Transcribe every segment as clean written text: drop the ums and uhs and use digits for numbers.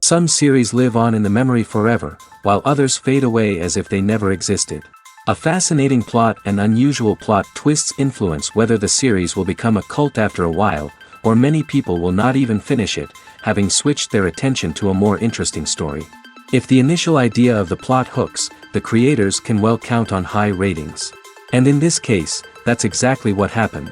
Some series live on in the memory forever, while others fade away as if they never existed. A fascinating plot and unusual plot twists influence whether the series will become a cult after a while, or many people will not even finish it, having switched their attention to a more interesting story. If the initial idea of the plot hooks, the creators can well count on high ratings. And in this case, that's exactly what happened.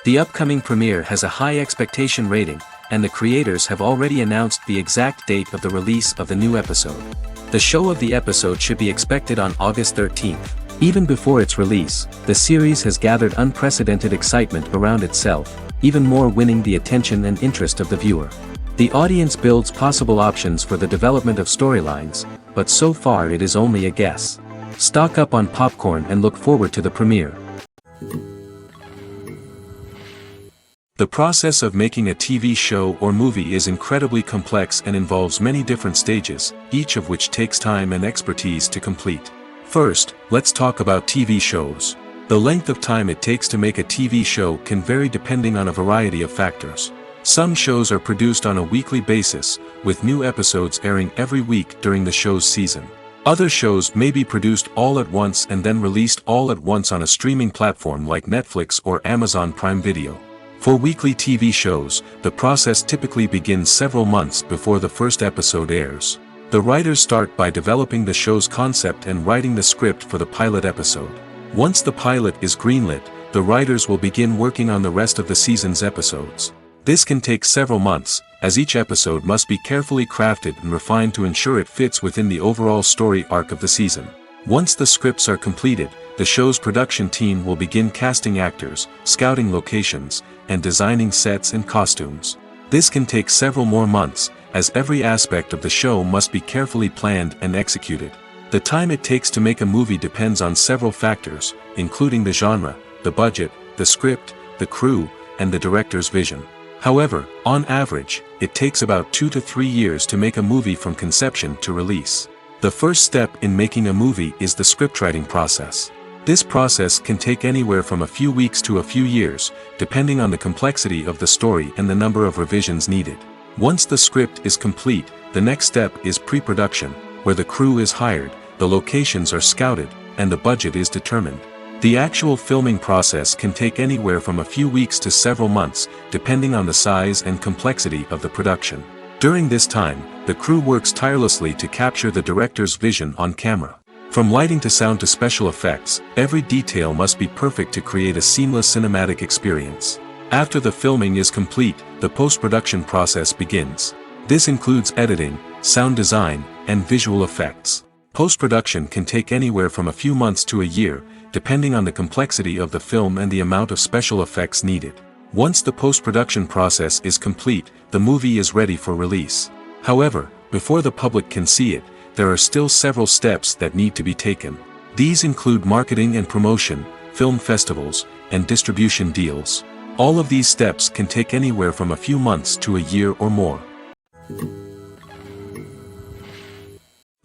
The upcoming premiere has a high expectation rating, and the creators have already announced the exact date of the release of the new episode. The show of the episode should be expected on August 13th. Even before its release, the series has gathered unprecedented excitement around itself, even more winning the attention and interest of the viewer. The audience builds possible options for the development of storylines, but so far it is only a guess. Stock up on popcorn and look forward to the premiere. The process of making a TV show or movie is incredibly complex and involves many different stages, each of which takes time and expertise to complete. First, let's talk about TV shows. The length of time it takes to make a TV show can vary depending on a variety of factors. Some shows are produced on a weekly basis, with new episodes airing every week during the show's season. Other shows may be produced all at once and then released all at once on a streaming platform like Netflix or Amazon Prime Video. For weekly TV shows, the process typically begins several months before the first episode airs. The writers start by developing the show's concept and writing the script for the pilot episode. Once the pilot is greenlit, the writers will begin working on the rest of the season's episodes. This can take several months, as each episode must be carefully crafted and refined to ensure it fits within the overall story arc of the season. Once the scripts are completed, the show's production team will begin casting actors, scouting locations, and designing sets and costumes. This can take several more months, as every aspect of the show must be carefully planned and executed. The time it takes to make a movie depends on several factors, including the genre, the budget, the script, the crew, and the director's vision. However, on average, it takes about 2 to 3 years to make a movie from conception to release. The first step in making a movie is the scriptwriting process. This process can take anywhere from a few weeks to a few years, depending on the complexity of the story and the number of revisions needed. Once the script is complete, the next step is pre-production, where the crew is hired, the locations are scouted, and the budget is determined. The actual filming process can take anywhere from a few weeks to several months, depending on the size and complexity of the production. During this time, the crew works tirelessly to capture the director's vision on camera. From lighting to sound to special effects, every detail must be perfect to create a seamless cinematic experience. After the filming is complete, the post-production process begins. This includes editing, sound design, and visual effects. Post-production can take anywhere from a few months to a year, depending on the complexity of the film and the amount of special effects needed. Once the post-production process is complete, the movie is ready for release. However, before the public can see it, there are still several steps that need to be taken. These include marketing and promotion, film festivals, and distribution deals. All of these steps can take anywhere from a few months to a year or more.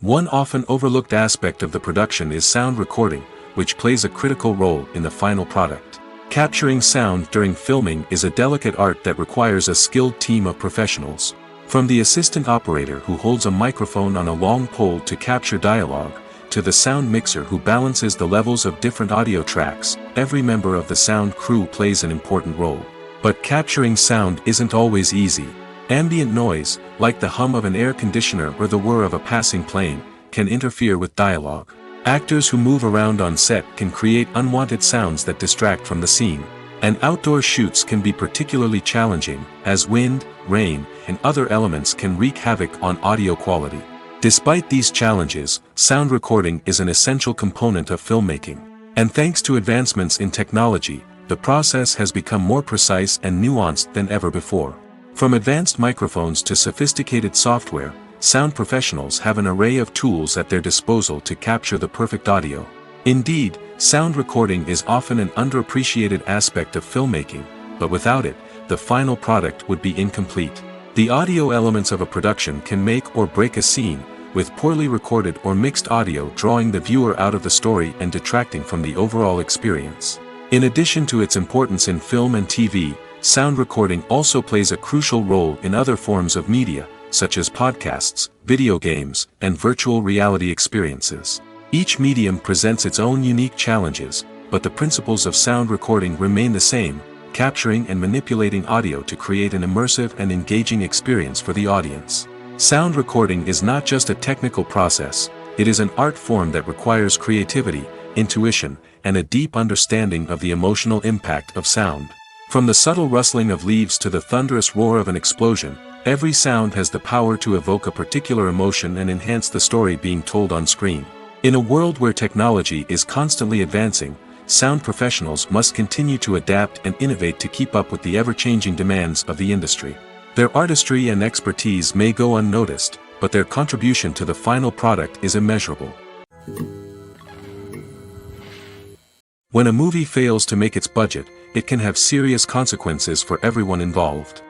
One often overlooked aspect of the production is sound recording, which plays a critical role in the final product. Capturing sound during filming is a delicate art that requires a skilled team of professionals. From the assistant operator who holds a microphone on a long pole to capture dialogue, to the sound mixer who balances the levels of different audio tracks, every member of the sound crew plays an important role. But capturing sound isn't always easy. Ambient noise, like the hum of an air conditioner or the whir of a passing plane, can interfere with dialogue. Actors who move around on set can create unwanted sounds that distract from the scene. And outdoor shoots can be particularly challenging, as wind, rain, and other elements can wreak havoc on audio quality. Despite these challenges, sound recording is an essential component of filmmaking. And thanks to advancements in technology, the process has become more precise and nuanced than ever before. From advanced microphones to sophisticated software, sound professionals have an array of tools at their disposal to capture the perfect audio. Indeed, sound recording is often an underappreciated aspect of filmmaking, but without it, the final product would be incomplete. The audio elements of a production can make or break a scene, with poorly recorded or mixed audio drawing the viewer out of the story and detracting from the overall experience. In addition to its importance in film and TV, sound recording also plays a crucial role in other forms of media, such as podcasts, video games, and virtual reality experiences. Each medium presents its own unique challenges, but the principles of sound recording remain the same, capturing and manipulating audio to create an immersive and engaging experience for the audience. Sound recording is not just a technical process, it is an art form that requires creativity, intuition, and a deep understanding of the emotional impact of sound. From the subtle rustling of leaves to the thunderous roar of an explosion, every sound has the power to evoke a particular emotion and enhance the story being told on screen. In a world where technology is constantly advancing, sound professionals must continue to adapt and innovate to keep up with the ever-changing demands of the industry. Their artistry and expertise may go unnoticed, but their contribution to the final product is immeasurable. When a movie fails to make its budget, it can have serious consequences for everyone involved.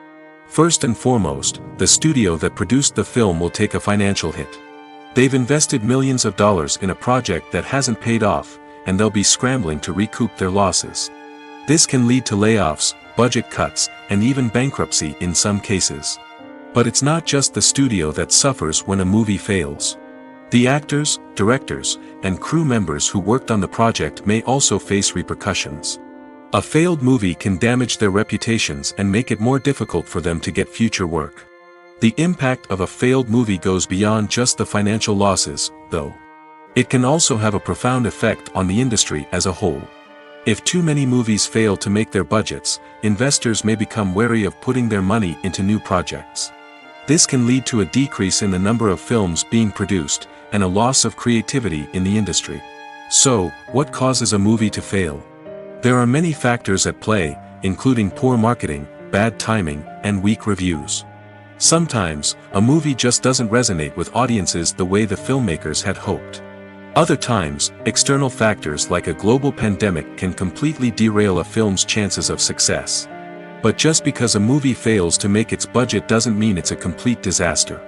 First and foremost, the studio that produced the film will take a financial hit. They've invested millions of dollars in a project that hasn't paid off, and they'll be scrambling to recoup their losses. This can lead to layoffs, budget cuts, and even bankruptcy in some cases. But it's not just the studio that suffers when a movie fails. The actors, directors, and crew members who worked on the project may also face repercussions. A failed movie can damage their reputations and make it more difficult for them to get future work. The impact of a failed movie goes beyond just the financial losses, though. It can also have a profound effect on the industry as a whole. If too many movies fail to make their budgets, investors may become wary of putting their money into new projects. This can lead to a decrease in the number of films being produced, and a loss of creativity in the industry. So, what causes a movie to fail? There are many factors at play, including poor marketing, bad timing, and weak reviews. Sometimes, a movie just doesn't resonate with audiences the way the filmmakers had hoped. Other times, external factors like a global pandemic can completely derail a film's chances of success. But just because a movie fails to make its budget doesn't mean it's a complete disaster.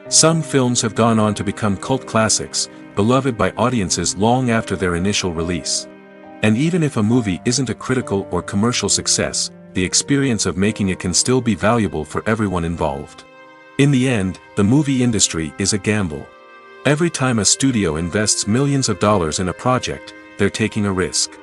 Some films have gone on to become cult classics, beloved by audiences long after their initial release. And even if a movie isn't a critical or commercial success, the experience of making it can still be valuable for everyone involved. In the end, the movie industry is a gamble. Every time a studio invests millions of dollars in a project, they're taking a risk.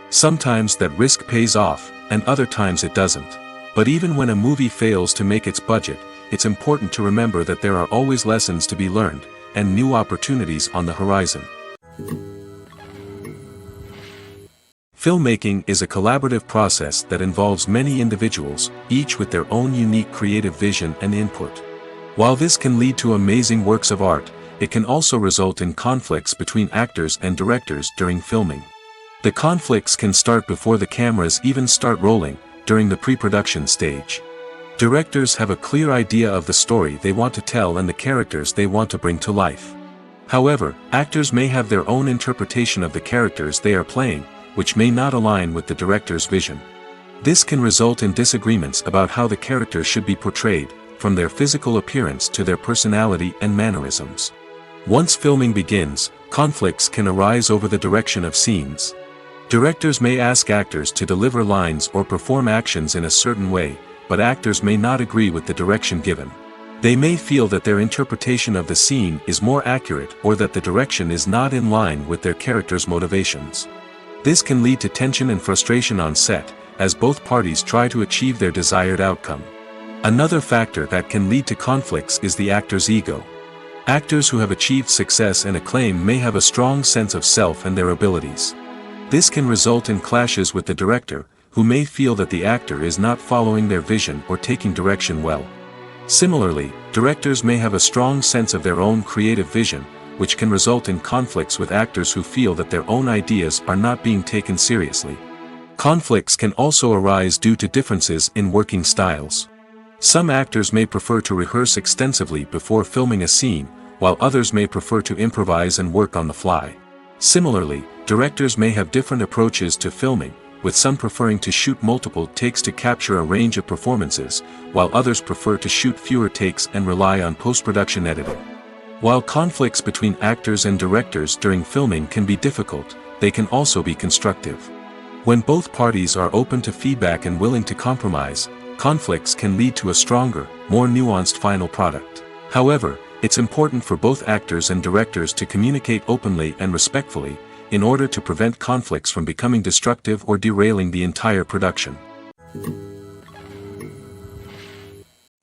Sometimes that risk pays off, and other times it doesn't. But even when a movie fails to make its budget, it's important to remember that there are always lessons to be learned, and new opportunities on the horizon. Filmmaking is a collaborative process that involves many individuals, each with their own unique creative vision and input. While this can lead to amazing works of art, it can also result in conflicts between actors and directors during filming. The conflicts can start before the cameras even start rolling, during the pre-production stage. Directors have a clear idea of the story they want to tell and the characters they want to bring to life. However, actors may have their own interpretation of the characters they are playing, which may not align with the director's vision. This can result in disagreements about how the characters should be portrayed, from their physical appearance to their personality and mannerisms. Once filming begins, conflicts can arise over the direction of scenes. Directors may ask actors to deliver lines or perform actions in a certain way, but actors may not agree with the direction given. They may feel that their interpretation of the scene is more accurate or that the direction is not in line with their character's motivations. This can lead to tension and frustration on set, as both parties try to achieve their desired outcome. Another factor that can lead to conflicts is the actor's ego. Actors who have achieved success and acclaim may have a strong sense of self and their abilities. This can result in clashes with the director, who may feel that the actor is not following their vision or taking direction well. Similarly, directors may have a strong sense of their own creative vision, which can result in conflicts with actors who feel that their own ideas are not being taken seriously. Conflicts can also arise due to differences in working styles. Some actors may prefer to rehearse extensively before filming a scene, while others may prefer to improvise and work on the fly. Similarly, directors may have different approaches to filming, with some preferring to shoot multiple takes to capture a range of performances, while others prefer to shoot fewer takes and rely on post-production editing. While conflicts between actors and directors during filming can be difficult, they can also be constructive. When both parties are open to feedback and willing to compromise, conflicts can lead to a stronger, more nuanced final product. However, it's important for both actors and directors to communicate openly and respectfully, in order to prevent conflicts from becoming destructive or derailing the entire production.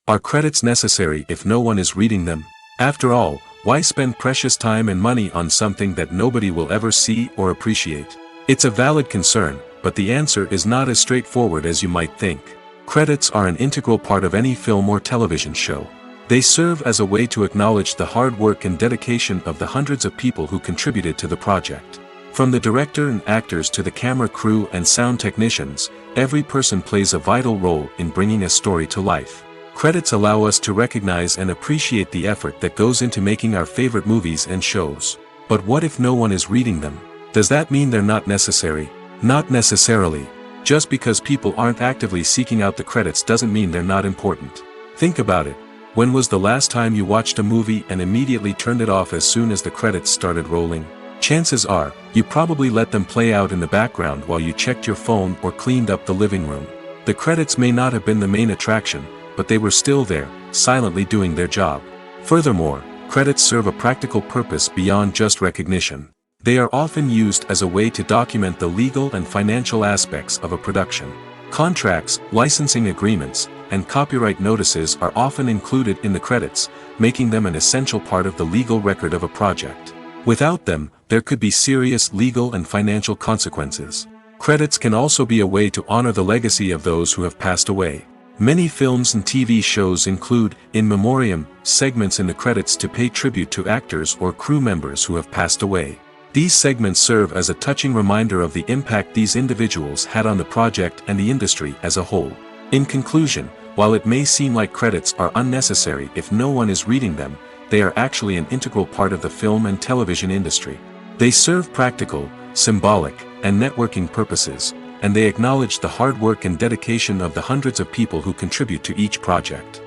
Are credits necessary if no one is reading them? After all, why spend precious time and money on something that nobody will ever see or appreciate? It's a valid concern, but the answer is not as straightforward as you might think. Credits are an integral part of any film or television show. They serve as a way to acknowledge the hard work and dedication of the hundreds of people who contributed to the project. From the director and actors to the camera crew and sound technicians, every person plays a vital role in bringing a story to life. Credits allow us to recognize and appreciate the effort that goes into making our favorite movies and shows. But what if no one is reading them? Does that mean they're not necessary? Not necessarily. Just because people aren't actively seeking out the credits doesn't mean they're not important. Think about it. When was the last time you watched a movie and immediately turned it off as soon as the credits started rolling? Chances are, you probably let them play out in the background while you checked your phone or cleaned up the living room. The credits may not have been the main attraction, but they were still there, silently doing their job. Furthermore, credits serve a practical purpose beyond just recognition. They are often used as a way to document the legal and financial aspects of a production. Contracts, licensing agreements, and copyright notices are often included in the credits, making them an essential part of the legal record of a project. Without them, there could be serious legal and financial consequences. Credits can also be a way to honor the legacy of those who have passed away. Many films and TV shows include, in memoriam, segments in the credits to pay tribute to actors or crew members who have passed away. These segments serve as a touching reminder of the impact these individuals had on the project and the industry as a whole. In conclusion, while it may seem like credits are unnecessary if no one is reading them, they are actually an integral part of the film and television industry. They serve practical, symbolic, and networking purposes, and they acknowledge the hard work and dedication of the hundreds of people who contribute to each project.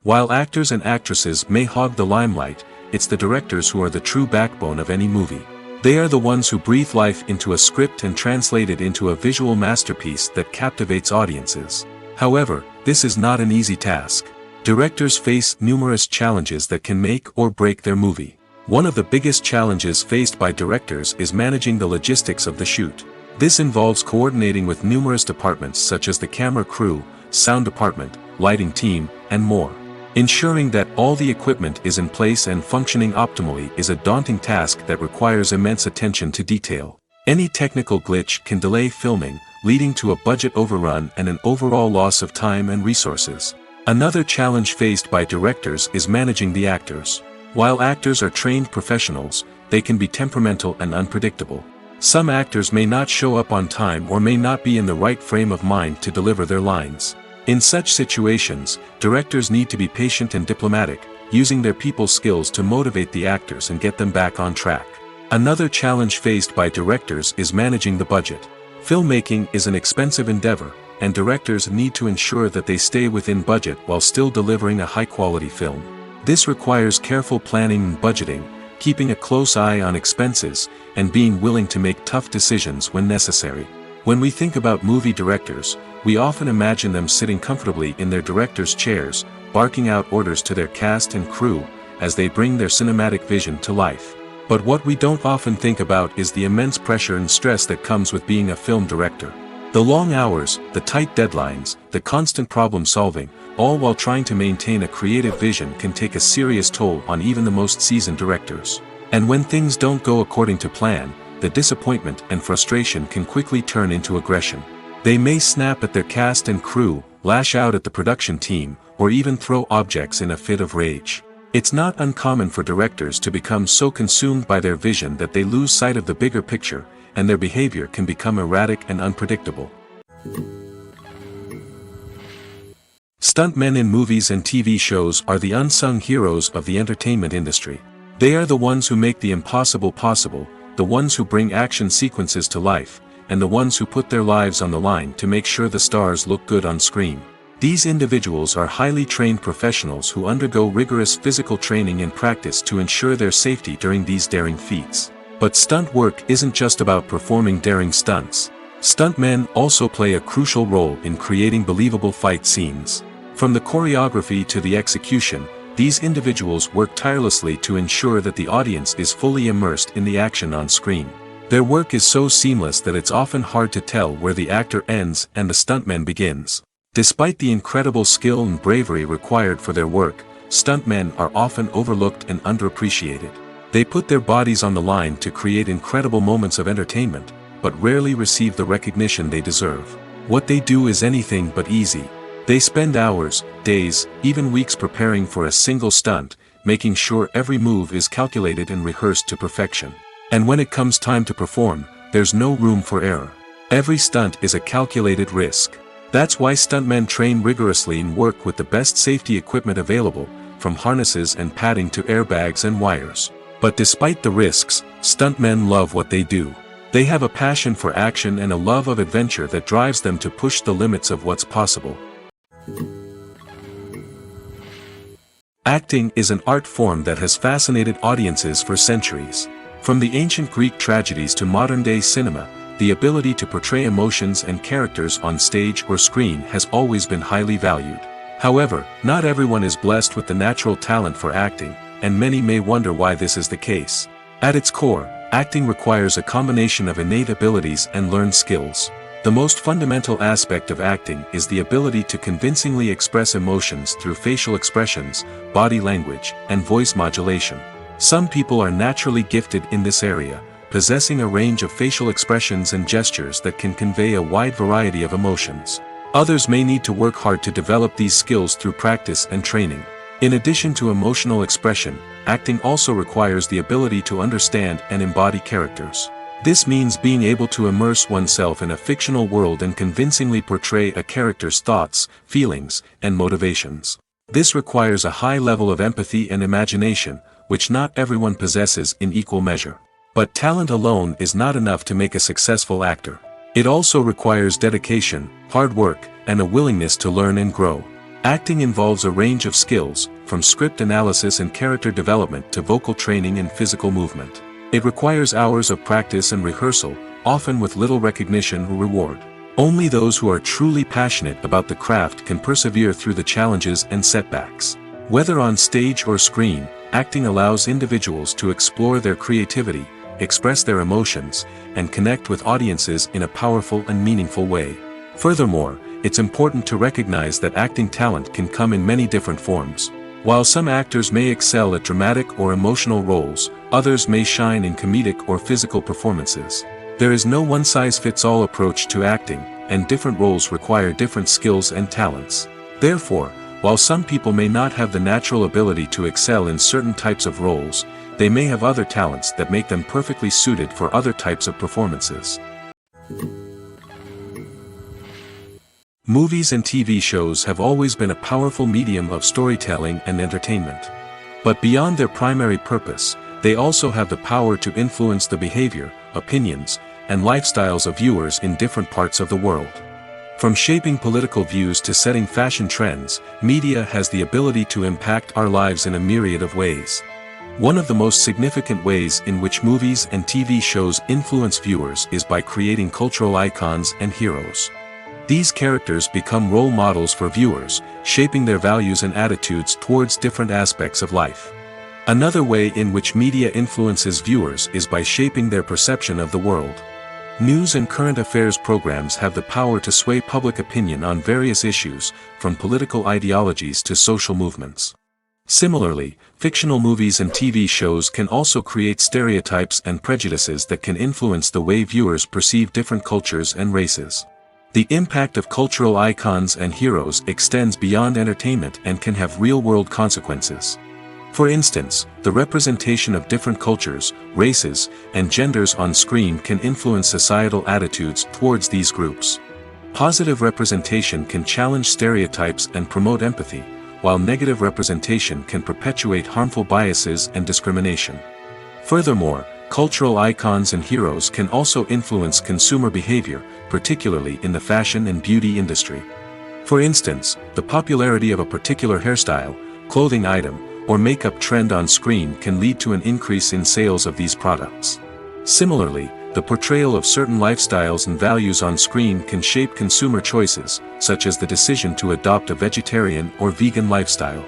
While actors and actresses may hog the limelight, it's the directors who are the true backbone of any movie. They are the ones who breathe life into a script and translate it into a visual masterpiece that captivates audiences. However, this is not an easy task. Directors face numerous challenges that can make or break their movie. One of the biggest challenges faced by directors is managing the logistics of the shoot. This involves coordinating with numerous departments such as the camera crew, sound department, lighting team, and more. Ensuring that all the equipment is in place and functioning optimally is a daunting task that requires immense attention to detail. Any technical glitch can delay filming, leading to a budget overrun and an overall loss of time and resources. Another challenge faced by directors is managing the actors. While actors are trained professionals, they can be temperamental and unpredictable. Some actors may not show up on time or may not be in the right frame of mind to deliver their lines. In such situations, directors need to be patient and diplomatic, using their people skills to motivate the actors and get them back on track. Another challenge faced by directors is managing the budget. Filmmaking is an expensive endeavor, and directors need to ensure that they stay within budget while still delivering a high-quality film. This requires careful planning and budgeting, keeping a close eye on expenses, and being willing to make tough decisions when necessary. When we think about movie directors, we often imagine them sitting comfortably in their director's chairs, barking out orders to their cast and crew, as they bring their cinematic vision to life. But what we don't often think about is the immense pressure and stress that comes with being a film director. The long hours, the tight deadlines, the constant problem solving, all while trying to maintain a creative vision can take a serious toll on even the most seasoned directors. And when things don't go according to plan, the disappointment and frustration can quickly turn into aggression. They may snap at their cast and crew, lash out at the production team, or even throw objects in a fit of rage. It's not uncommon for directors to become so consumed by their vision that they lose sight of the bigger picture, and their behavior can become erratic and unpredictable. Stuntmen in movies and TV shows are the unsung heroes of the entertainment industry. They are the ones who make the impossible possible, the ones who bring action sequences to life, and the ones who put their lives on the line to make sure the stars look good on screen. These individuals are highly trained professionals who undergo rigorous physical training and practice to ensure their safety during these daring feats. But stunt work isn't just about performing daring stunts. Stuntmen also play a crucial role in creating believable fight scenes. From the choreography to the execution, these individuals work tirelessly to ensure that the audience is fully immersed in the action on screen. Their work is so seamless that it's often hard to tell where the actor ends and the stuntman begins. Despite the incredible skill and bravery required for their work, stuntmen are often overlooked and underappreciated. They put their bodies on the line to create incredible moments of entertainment, but rarely receive the recognition they deserve. What they do is anything but easy. They spend hours, days, even weeks preparing for a single stunt, making sure every move is calculated and rehearsed to perfection. And when it comes time to perform, there's no room for error. Every stunt is a calculated risk. That's why stuntmen train rigorously and work with the best safety equipment available, from harnesses and padding to airbags and wires. But despite the risks, stuntmen love what they do. They have a passion for action and a love of adventure that drives them to push the limits of what's possible. Acting is an art form that has fascinated audiences for centuries. From the ancient Greek tragedies to modern-day cinema, the ability to portray emotions and characters on stage or screen has always been highly valued. However, not everyone is blessed with the natural talent for acting, and many may wonder why this is the case. At its core, acting requires a combination of innate abilities and learned skills. The most fundamental aspect of acting is the ability to convincingly express emotions through facial expressions, body language, and voice modulation. Some people are naturally gifted in this area, possessing a range of facial expressions and gestures that can convey a wide variety of emotions. Others may need to work hard to develop these skills through practice and training. In addition to emotional expression, acting also requires the ability to understand and embody characters. This means being able to immerse oneself in a fictional world and convincingly portray a character's thoughts, feelings, and motivations. This requires a high level of empathy and imagination, which not everyone possesses in equal measure. But talent alone is not enough to make a successful actor. It also requires dedication, hard work, and a willingness to learn and grow. Acting involves a range of skills, from script analysis and character development to vocal training and physical movement. It requires hours of practice and rehearsal, often with little recognition or reward. Only those who are truly passionate about the craft can persevere through the challenges and setbacks. Whether on stage or screen, acting allows individuals to explore their creativity, express their emotions, and connect with audiences in a powerful and meaningful way. Furthermore, it's important to recognize that acting talent can come in many different forms. While some actors may excel at dramatic or emotional roles, others may shine in comedic or physical performances. There is no one-size-fits-all approach to acting, and different roles require different skills and talents. Therefore, while some people may not have the natural ability to excel in certain types of roles, they may have other talents that make them perfectly suited for other types of performances. Movies and TV shows have always been a powerful medium of storytelling and entertainment. But beyond their primary purpose, they also have the power to influence the behavior, opinions, and lifestyles of viewers in different parts of the world. From shaping political views to setting fashion trends, media has the ability to impact our lives in a myriad of ways. One of the most significant ways in which movies and TV shows influence viewers is by creating cultural icons and heroes. These characters become role models for viewers, shaping their values and attitudes towards different aspects of life. Another way in which media influences viewers is by shaping their perception of the world. News and current affairs programs have the power to sway public opinion on various issues, from political ideologies to social movements. Similarly, fictional movies and TV shows can also create stereotypes and prejudices that can influence the way viewers perceive different cultures and races. The impact of cultural icons and heroes extends beyond entertainment and can have real-world consequences. For instance, the representation of different cultures, races, and genders on screen can influence societal attitudes towards these groups. Positive representation can challenge stereotypes and promote empathy, while negative representation can perpetuate harmful biases and discrimination. Furthermore, cultural icons and heroes can also influence consumer behavior, particularly in the fashion and beauty industry. For instance, the popularity of a particular hairstyle, clothing item, or makeup trend on screen can lead to an increase in sales of these products. Similarly, the portrayal of certain lifestyles and values on screen can shape consumer choices, such as the decision to adopt a vegetarian or vegan lifestyle.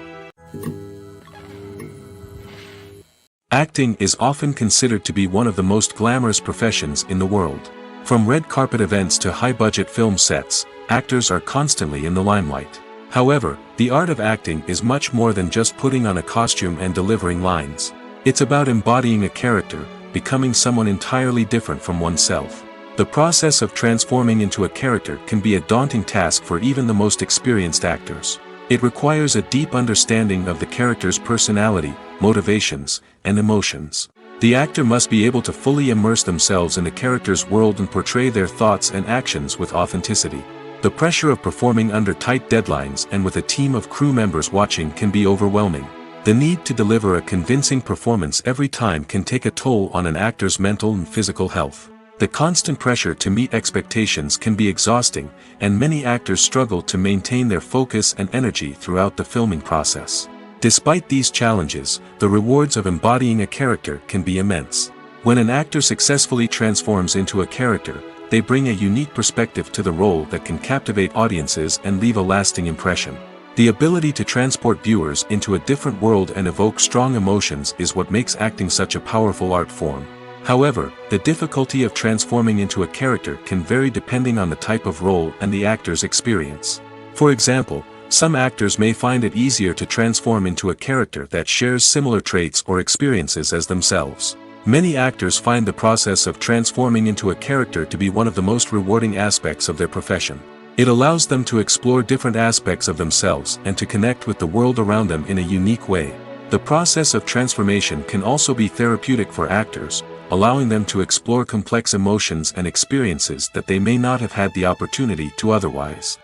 Acting is often considered to be one of the most glamorous professions in the world. From red carpet events to high-budget film sets, actors are constantly in the limelight. However, the art of acting is much more than just putting on a costume and delivering lines. It's about embodying a character, becoming someone entirely different from oneself. The process of transforming into a character can be a daunting task for even the most experienced actors. It requires a deep understanding of the character's personality, motivations, and emotions. The actor must be able to fully immerse themselves in the character's world and portray their thoughts and actions with authenticity. The pressure of performing under tight deadlines and with a team of crew members watching can be overwhelming. The need to deliver a convincing performance every time can take a toll on an actor's mental and physical health. The constant pressure to meet expectations can be exhausting, and many actors struggle to maintain their focus and energy throughout the filming process. Despite these challenges, the rewards of embodying a character can be immense. When an actor successfully transforms into a character, they bring a unique perspective to the role that can captivate audiences and leave a lasting impression. The ability to transport viewers into a different world and evoke strong emotions is what makes acting such a powerful art form. However, the difficulty of transforming into a character can vary depending on the type of role and the actor's experience. For example, some actors may find it easier to transform into a character that shares similar traits or experiences as themselves. Many actors find the process of transforming into a character to be one of the most rewarding aspects of their profession. It allows them to explore different aspects of themselves and to connect with the world around them in a unique way. The process of transformation can also be therapeutic for actors, allowing them to explore complex emotions and experiences that they may not have had the opportunity to otherwise.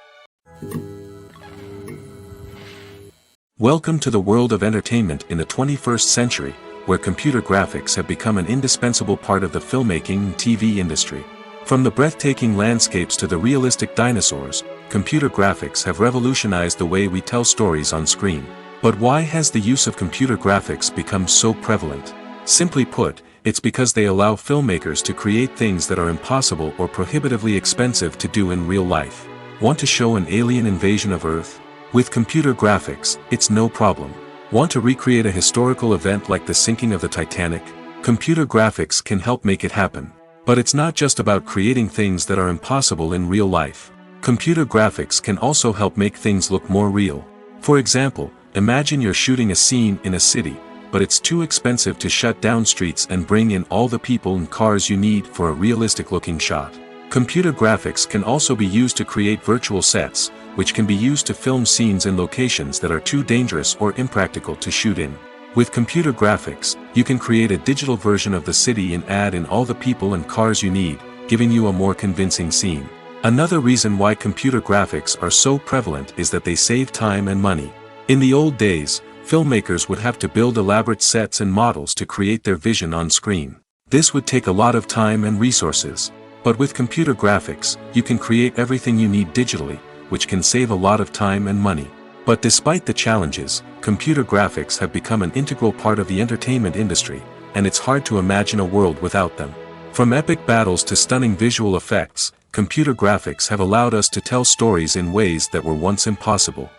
Welcome to the world of entertainment in the 21st century, where computer graphics have become an indispensable part of the filmmaking and TV industry. From the breathtaking landscapes to the realistic dinosaurs, computer graphics have revolutionized the way we tell stories on screen. But why has the use of computer graphics become so prevalent? Simply put, it's because they allow filmmakers to create things that are impossible or prohibitively expensive to do in real life. Want to show an alien invasion of Earth? With computer graphics, it's no problem. Want to recreate a historical event like the sinking of the Titanic? Computer graphics can help make it happen. But it's not just about creating things that are impossible in real life. Computer graphics can also help make things look more real. For example, imagine you're shooting a scene in a city, but it's too expensive to shut down streets and bring in all the people and cars you need for a realistic-looking shot. Computer graphics can also be used to create virtual sets, which can be used to film scenes in locations that are too dangerous or impractical to shoot in. With computer graphics, you can create a digital version of the city and add in all the people and cars you need, giving you a more convincing scene. Another reason why computer graphics are so prevalent is that they save time and money. In the old days, filmmakers would have to build elaborate sets and models to create their vision on screen. This would take a lot of time and resources. But with computer graphics, you can create everything you need digitally, which can save a lot of time and money. But despite the challenges, computer graphics have become an integral part of the entertainment industry, and it's hard to imagine a world without them. From epic battles to stunning visual effects, computer graphics have allowed us to tell stories in ways that were once impossible.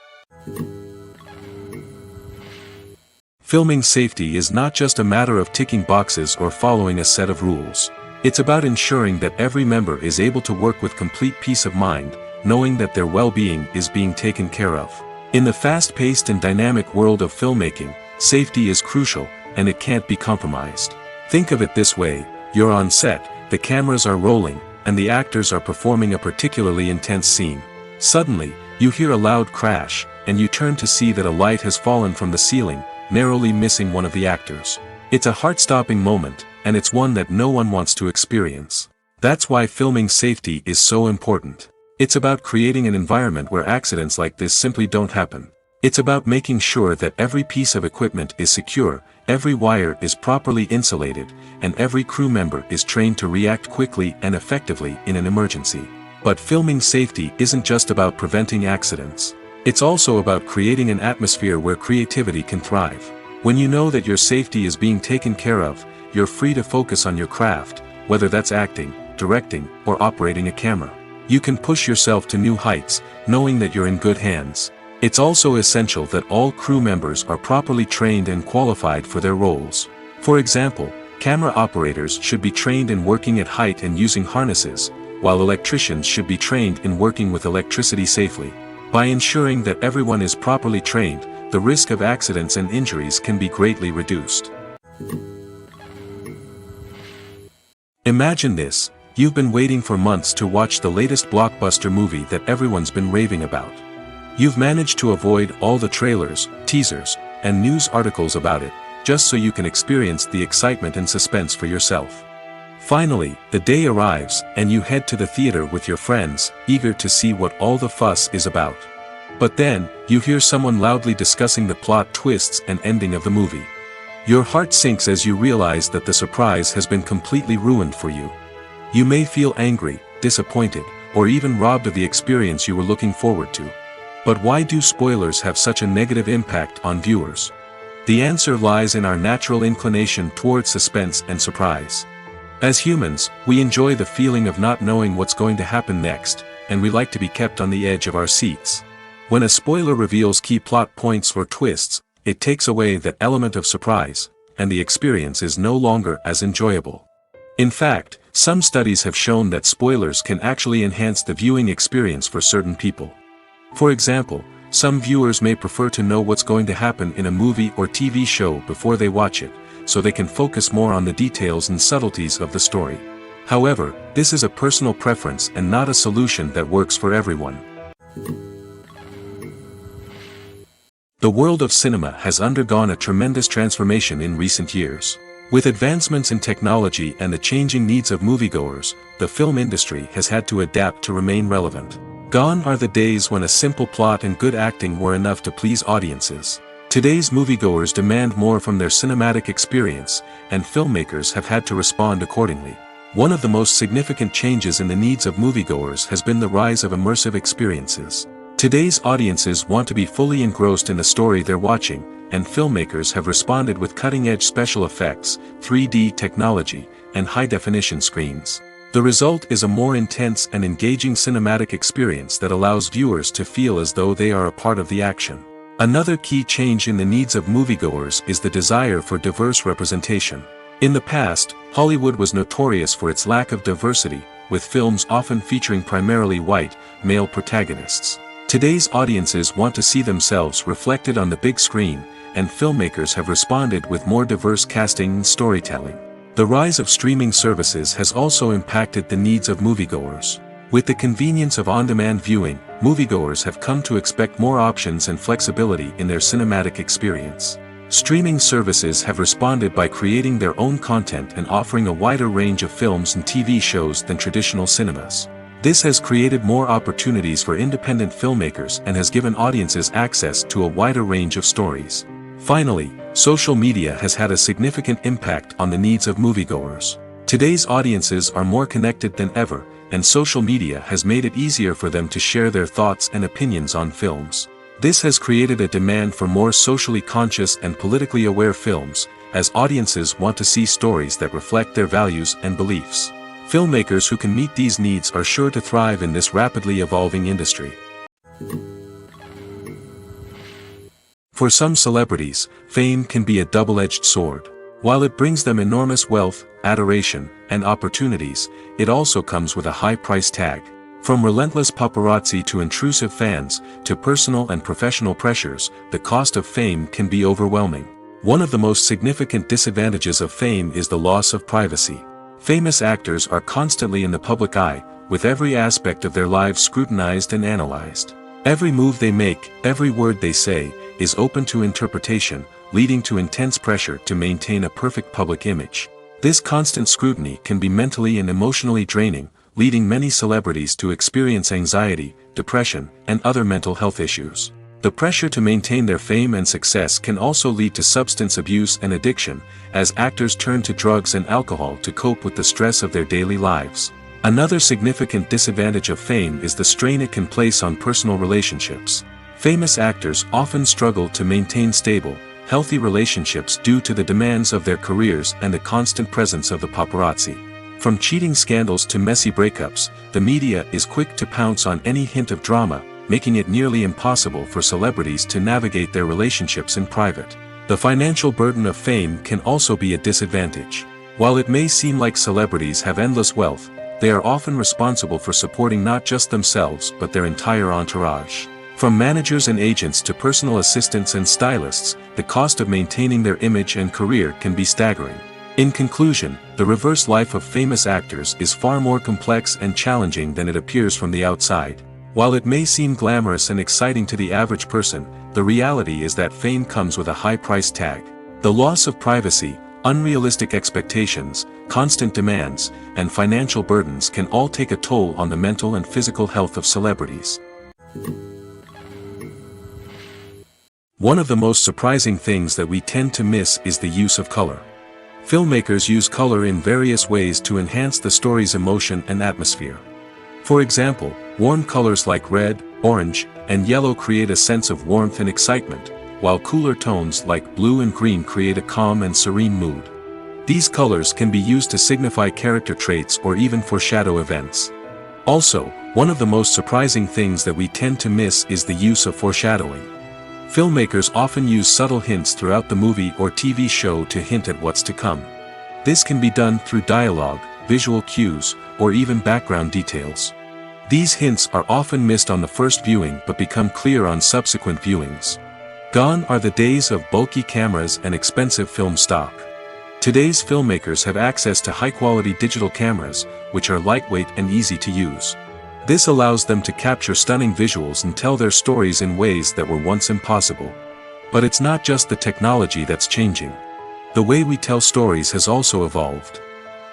Filming safety is not just a matter of ticking boxes or following a set of rules. It's about ensuring that every member is able to work with complete peace of mind, knowing that their well-being is being taken care of. In the fast-paced and dynamic world of filmmaking, safety is crucial, and it can't be compromised. Think of it this way: you're on set, the cameras are rolling, and the actors are performing a particularly intense scene. Suddenly, you hear a loud crash, and you turn to see that a light has fallen from the ceiling, narrowly missing one of the actors. It's a heart-stopping moment, and it's one that no one wants to experience. That's why filming safety is so important. It's about creating an environment where accidents like this simply don't happen. It's about making sure that every piece of equipment is secure, every wire is properly insulated, and every crew member is trained to react quickly and effectively in an emergency. But filming safety isn't just about preventing accidents. It's also about creating an atmosphere where creativity can thrive. When you know that your safety is being taken care of, you're free to focus on your craft, whether that's acting, directing, or operating a camera. You can push yourself to new heights, knowing that you're in good hands. It's also essential that all crew members are properly trained and qualified for their roles. For example, camera operators should be trained in working at height and using harnesses, while electricians should be trained in working with electricity safely. By ensuring that everyone is properly trained, the risk of accidents and injuries can be greatly reduced. Imagine this: you've been waiting for months to watch the latest blockbuster movie that everyone's been raving about. You've managed to avoid all the trailers, teasers, and news articles about it, just so you can experience the excitement and suspense for yourself. Finally, the day arrives, and you head to the theater with your friends, eager to see what all the fuss is about. But then, you hear someone loudly discussing the plot twists and ending of the movie. Your heart sinks as you realize that the surprise has been completely ruined for you. You may feel angry, disappointed, or even robbed of the experience you were looking forward to. But why do spoilers have such a negative impact on viewers? The answer lies in our natural inclination towards suspense and surprise. As humans, we enjoy the feeling of not knowing what's going to happen next, and we like to be kept on the edge of our seats. When a spoiler reveals key plot points or twists, it takes away that element of surprise, and the experience is no longer as enjoyable. In fact, some studies have shown that spoilers can actually enhance the viewing experience for certain people. For example, some viewers may prefer to know what's going to happen in a movie or TV show before they watch it, so they can focus more on the details and subtleties of the story. However, this is a personal preference and not a solution that works for everyone. The world of cinema has undergone a tremendous transformation in recent years. With advancements in technology and the changing needs of moviegoers, the film industry has had to adapt to remain relevant. Gone are the days when a simple plot and good acting were enough to please audiences. Today's moviegoers demand more from their cinematic experience, and filmmakers have had to respond accordingly. One of the most significant changes in the needs of moviegoers has been the rise of immersive experiences. Today's audiences want to be fully engrossed in the story they're watching, and filmmakers have responded with cutting-edge special effects, 3D technology, and high-definition screens. The result is a more intense and engaging cinematic experience that allows viewers to feel as though they are a part of the action. Another key change in the needs of moviegoers is the desire for diverse representation. In the past, Hollywood was notorious for its lack of diversity, with films often featuring primarily white, male protagonists. Today's audiences want to see themselves reflected on the big screen, and filmmakers have responded with more diverse casting and storytelling. The rise of streaming services has also impacted the needs of moviegoers. With the convenience of on-demand viewing, moviegoers have come to expect more options and flexibility in their cinematic experience. Streaming services have responded by creating their own content and offering a wider range of films and TV shows than traditional cinemas. This has created more opportunities for independent filmmakers and has given audiences access to a wider range of stories. Finally, social media has had a significant impact on the needs of moviegoers. Today's audiences are more connected than ever, and social media has made it easier for them to share their thoughts and opinions on films. This has created a demand for more socially conscious and politically aware films, as audiences want to see stories that reflect their values and beliefs. Filmmakers who can meet these needs are sure to thrive in this rapidly evolving industry. For some celebrities, fame can be a double-edged sword. While it brings them enormous wealth, adoration, and opportunities, it also comes with a high price tag. From relentless paparazzi to intrusive fans, to personal and professional pressures, the cost of fame can be overwhelming. One of the most significant disadvantages of fame is the loss of privacy. Famous actors are constantly in the public eye, with every aspect of their lives scrutinized and analyzed. Every move they make, every word they say, is open to interpretation, leading to intense pressure to maintain a perfect public image. This constant scrutiny can be mentally and emotionally draining, leading many celebrities to experience anxiety, depression, and other mental health issues. The pressure to maintain their fame and success can also lead to substance abuse and addiction, as actors turn to drugs and alcohol to cope with the stress of their daily lives. Another significant disadvantage of fame is the strain it can place on personal relationships. Famous actors often struggle to maintain stable, healthy relationships due to the demands of their careers and the constant presence of the paparazzi. From cheating scandals to messy breakups, the media is quick to pounce on any hint of drama, making it nearly impossible for celebrities to navigate their relationships in private. The financial burden of fame can also be a disadvantage. While it may seem like celebrities have endless wealth, they are often responsible for supporting not just themselves but their entire entourage. From managers and agents to personal assistants and stylists, the cost of maintaining their image and career can be staggering. In conclusion, the reverse life of famous actors is far more complex and challenging than it appears from the outside. While it may seem glamorous and exciting to the average person, the reality is that fame comes with a high price tag. The loss of privacy, unrealistic expectations, constant demands, and financial burdens can all take a toll on the mental and physical health of celebrities. One of the most surprising things that we tend to miss is the use of color. Filmmakers use color in various ways to enhance the story's emotion and atmosphere. For example, warm colors like red, orange, and yellow create a sense of warmth and excitement, while cooler tones like blue and green create a calm and serene mood. These colors can be used to signify character traits or even foreshadow events. Also, one of the most surprising things that we tend to miss is the use of foreshadowing. Filmmakers often use subtle hints throughout the movie or TV show to hint at what's to come. This can be done through dialogue, visual cues, or even background details. These hints are often missed on the first viewing but become clear on subsequent viewings. Gone are the days of bulky cameras and expensive film stock. Today's filmmakers have access to high-quality digital cameras, which are lightweight and easy to use. This allows them to capture stunning visuals and tell their stories in ways that were once impossible. But it's not just the technology that's changing. The way we tell stories has also evolved.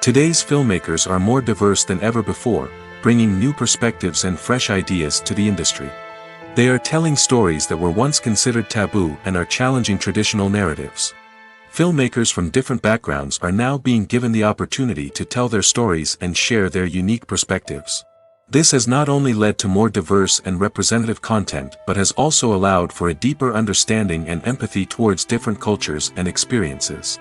Today's filmmakers are more diverse than ever before, bringing new perspectives and fresh ideas to the industry. They are telling stories that were once considered taboo and are challenging traditional narratives. Filmmakers from different backgrounds are now being given the opportunity to tell their stories and share their unique perspectives. This has not only led to more diverse and representative content but has also allowed for a deeper understanding and empathy towards different cultures and experiences.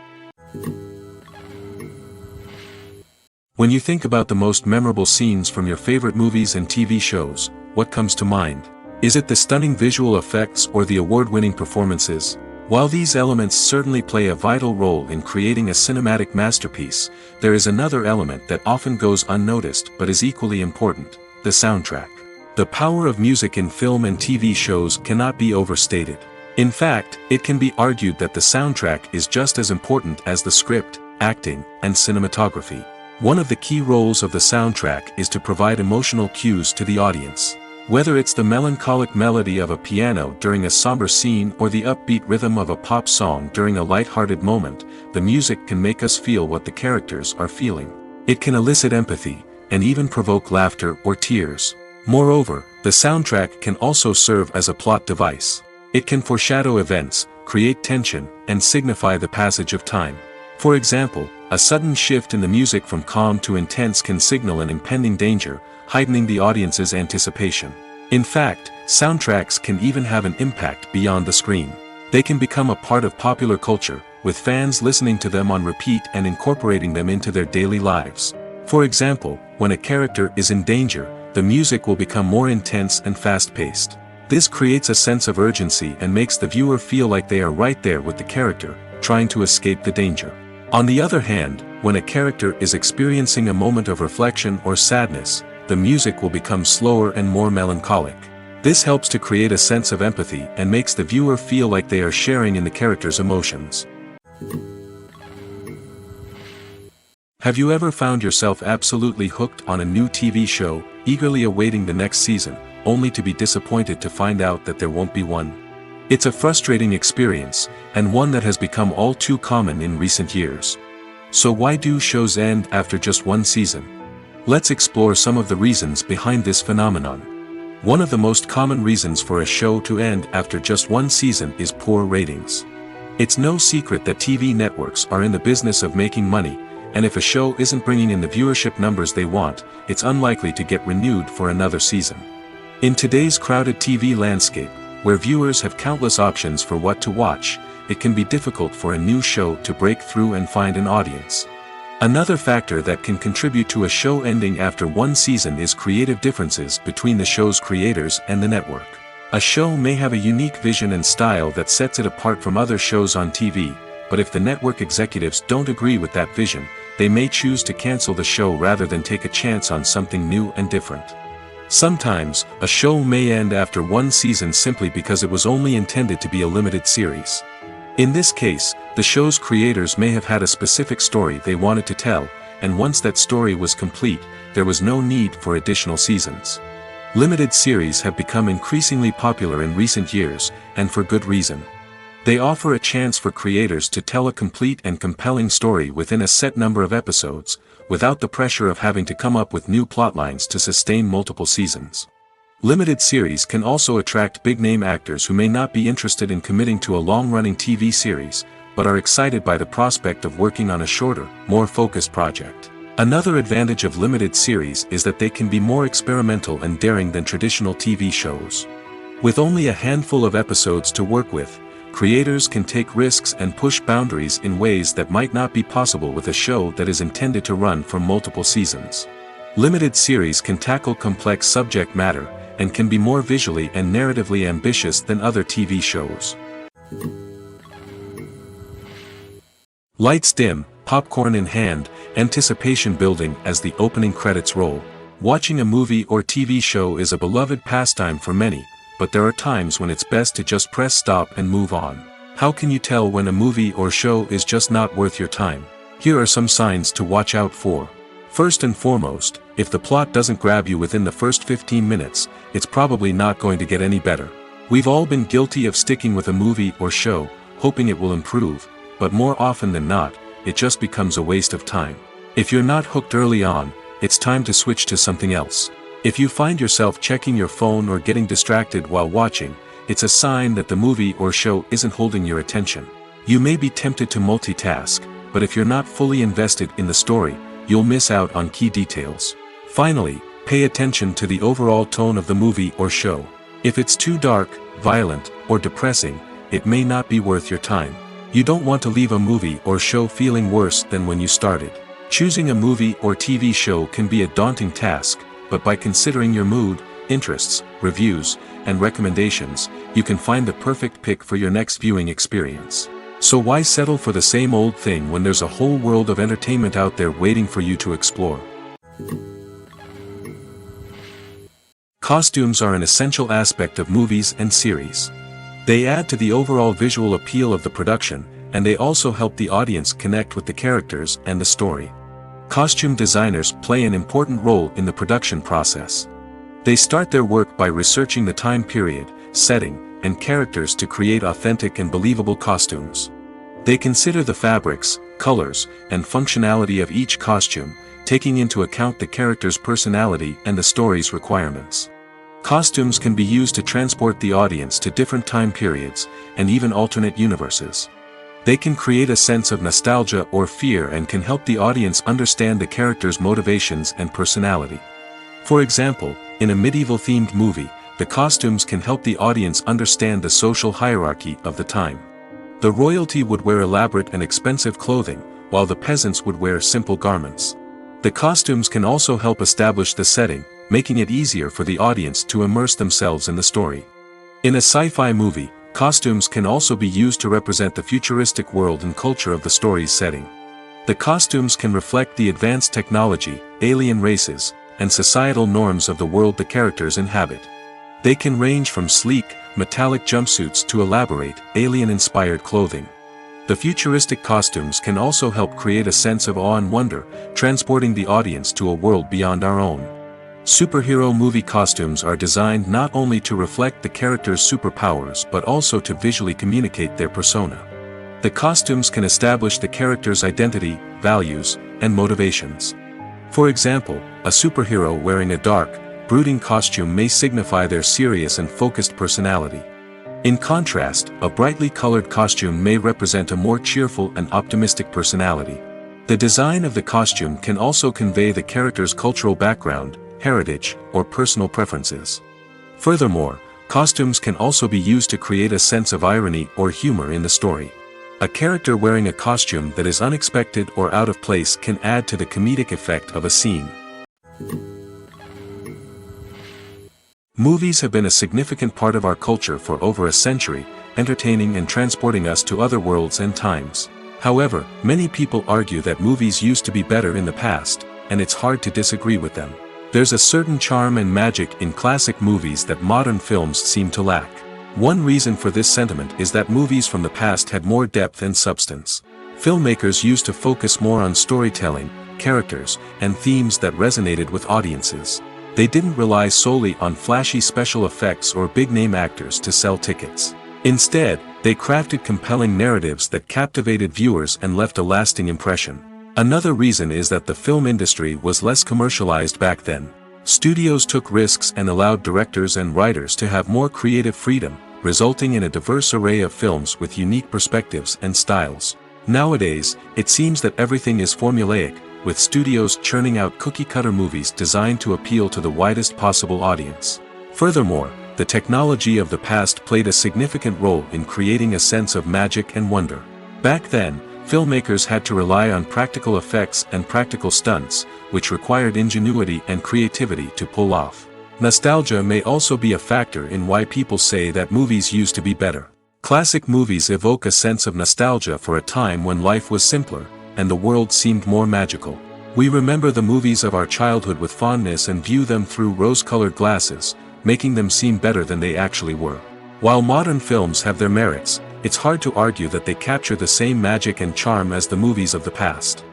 When you think about the most memorable scenes from your favorite movies and TV shows, what comes to mind? Is it the stunning visual effects or the award-winning performances? While these elements certainly play a vital role in creating a cinematic masterpiece, there is another element that often goes unnoticed but is equally important: the soundtrack. The power of music in film and TV shows cannot be overstated. In fact, it can be argued that the soundtrack is just as important as the script, acting, and cinematography. One of the key roles of the soundtrack is to provide emotional cues to the audience. Whether it's the melancholic melody of a piano during a somber scene or the upbeat rhythm of a pop song during a light-hearted moment, the music can make us feel what the characters are feeling. It can elicit empathy, and even provoke laughter or tears. Moreover, the soundtrack can also serve as a plot device. It can foreshadow events, create tension, and signify the passage of time. For example, a sudden shift in the music from calm to intense can signal an impending danger, heightening the audience's anticipation. In fact, soundtracks can even have an impact beyond the screen. They can become a part of popular culture, with fans listening to them on repeat and incorporating them into their daily lives. For example, when a character is in danger, the music will become more intense and fast-paced. This creates a sense of urgency and makes the viewer feel like they are right there with the character, trying to escape the danger. On the other hand, when a character is experiencing a moment of reflection or sadness, the music will become slower and more melancholic. This helps to create a sense of empathy and makes the viewer feel like they are sharing in the character's emotions. Have you ever found yourself absolutely hooked on a new TV show, eagerly awaiting the next season, only to be disappointed to find out that there won't be one? It's a frustrating experience, and one that has become all too common in recent years. So why do shows end after just one season? Let's explore some of the reasons behind this phenomenon. One of the most common reasons for a show to end after just one season is poor ratings. It's no secret that TV networks are in the business of making money, and if a show isn't bringing in the viewership numbers they want, it's unlikely to get renewed for another season. In today's crowded TV landscape, where viewers have countless options for what to watch, it can be difficult for a new show to break through and find an audience. Another factor that can contribute to a show ending after one season is creative differences between the show's creators and the network. A show may have a unique vision and style that sets it apart from other shows on TV, but if the network executives don't agree with that vision, they may choose to cancel the show rather than take a chance on something new and different. Sometimes, a show may end after one season simply because it was only intended to be a limited series. In this case, the show's creators may have had a specific story they wanted to tell, and once that story was complete, there was no need for additional seasons. Limited series have become increasingly popular in recent years, and for good reason. They offer a chance for creators to tell a complete and compelling story within a set number of episodes, without the pressure of having to come up with new plotlines to sustain multiple seasons. Limited series can also attract big-name actors who may not be interested in committing to a long-running TV series, but are excited by the prospect of working on a shorter, more focused project. Another advantage of limited series is that they can be more experimental and daring than traditional TV shows. With only a handful of episodes to work with, creators can take risks and push boundaries in ways that might not be possible with a show that is intended to run for multiple seasons. Limited series can tackle complex subject matter, and can be more visually and narratively ambitious than other TV shows. Lights dim, popcorn in hand, anticipation building as the opening credits roll. Watching a movie or TV show is a beloved pastime for many, but there are times when it's best to just press stop and move on. How can you tell when a movie or show is just not worth your time? Here are some signs to watch out for. First and foremost, if the plot doesn't grab you within the first 15 minutes, it's probably not going to get any better. We've all been guilty of sticking with a movie or show, hoping it will improve, but more often than not, it just becomes a waste of time. If you're not hooked early on, it's time to switch to something else. If you find yourself checking your phone or getting distracted while watching, it's a sign that the movie or show isn't holding your attention. You may be tempted to multitask, but if you're not fully invested in the story, you'll miss out on key details. Finally, pay attention to the overall tone of the movie or show. If it's too dark, violent, or depressing, it may not be worth your time. You don't want to leave a movie or show feeling worse than when you started. Choosing a movie or TV show can be a daunting task, but by considering your mood, interests, reviews, and recommendations, you can find the perfect pick for your next viewing experience. So why settle for the same old thing when there's a whole world of entertainment out there waiting for you to explore? Costumes are an essential aspect of movies and series. They add to the overall visual appeal of the production, and they also help the audience connect with the characters and the story. Costume designers play an important role in the production process. They start their work by researching the time period, setting, and characters to create authentic and believable costumes. They consider the fabrics, colors, and functionality of each costume, taking into account the character's personality and the story's requirements. Costumes can be used to transport the audience to different time periods, and even alternate universes. They can create a sense of nostalgia or fear and can help the audience understand the character's motivations and personality. For example, in a medieval-themed movie, the costumes can help the audience understand the social hierarchy of the time. The royalty would wear elaborate and expensive clothing, while the peasants would wear simple garments. The costumes can also help establish the setting, making it easier for the audience to immerse themselves in the story. In a sci-fi movie, costumes can also be used to represent the futuristic world and culture of the story's setting. The costumes can reflect the advanced technology, alien races, and societal norms of the world the characters inhabit. They can range from sleek, metallic jumpsuits to elaborate, alien-inspired clothing. The futuristic costumes can also help create a sense of awe and wonder, transporting the audience to a world beyond our own. Superhero movie costumes are designed not only to reflect the character's superpowers but also to visually communicate their persona. The costumes can establish the character's identity, values, and motivations. For example, a superhero wearing a dark, brooding costume may signify their serious and focused personality. In contrast, a brightly colored costume may represent a more cheerful and optimistic personality. The design of the costume can also convey the character's cultural background, heritage, or personal preferences. Furthermore, costumes can also be used to create a sense of irony or humor in the story. A character wearing a costume that is unexpected or out of place can add to the comedic effect of a scene. Movies have been a significant part of our culture for over a century, entertaining and transporting us to other worlds and times. However, many people argue that movies used to be better in the past, and it's hard to disagree with them. There's a certain charm and magic in classic movies that modern films seem to lack. One reason for this sentiment is that movies from the past had more depth and substance. Filmmakers used to focus more on storytelling, characters, and themes that resonated with audiences. They didn't rely solely on flashy special effects or big-name actors to sell tickets. Instead, they crafted compelling narratives that captivated viewers and left a lasting impression. Another reason is that the film industry was less commercialized back then. Studios took risks and allowed directors and writers to have more creative freedom, resulting in a diverse array of films with unique perspectives and styles. Nowadays, it seems that everything is formulaic, with studios churning out cookie-cutter movies designed to appeal to the widest possible audience. Furthermore, the technology of the past played a significant role in creating a sense of magic and wonder. Back then, filmmakers had to rely on practical effects and practical stunts, which required ingenuity and creativity to pull off. Nostalgia may also be a factor in why people say that movies used to be better. Classic movies evoke a sense of nostalgia for a time when life was simpler, and the world seemed more magical. We remember the movies of our childhood with fondness and view them through rose-colored glasses, making them seem better than they actually were. While modern films have their merits, it's hard to argue that they capture the same magic and charm as the movies of the past.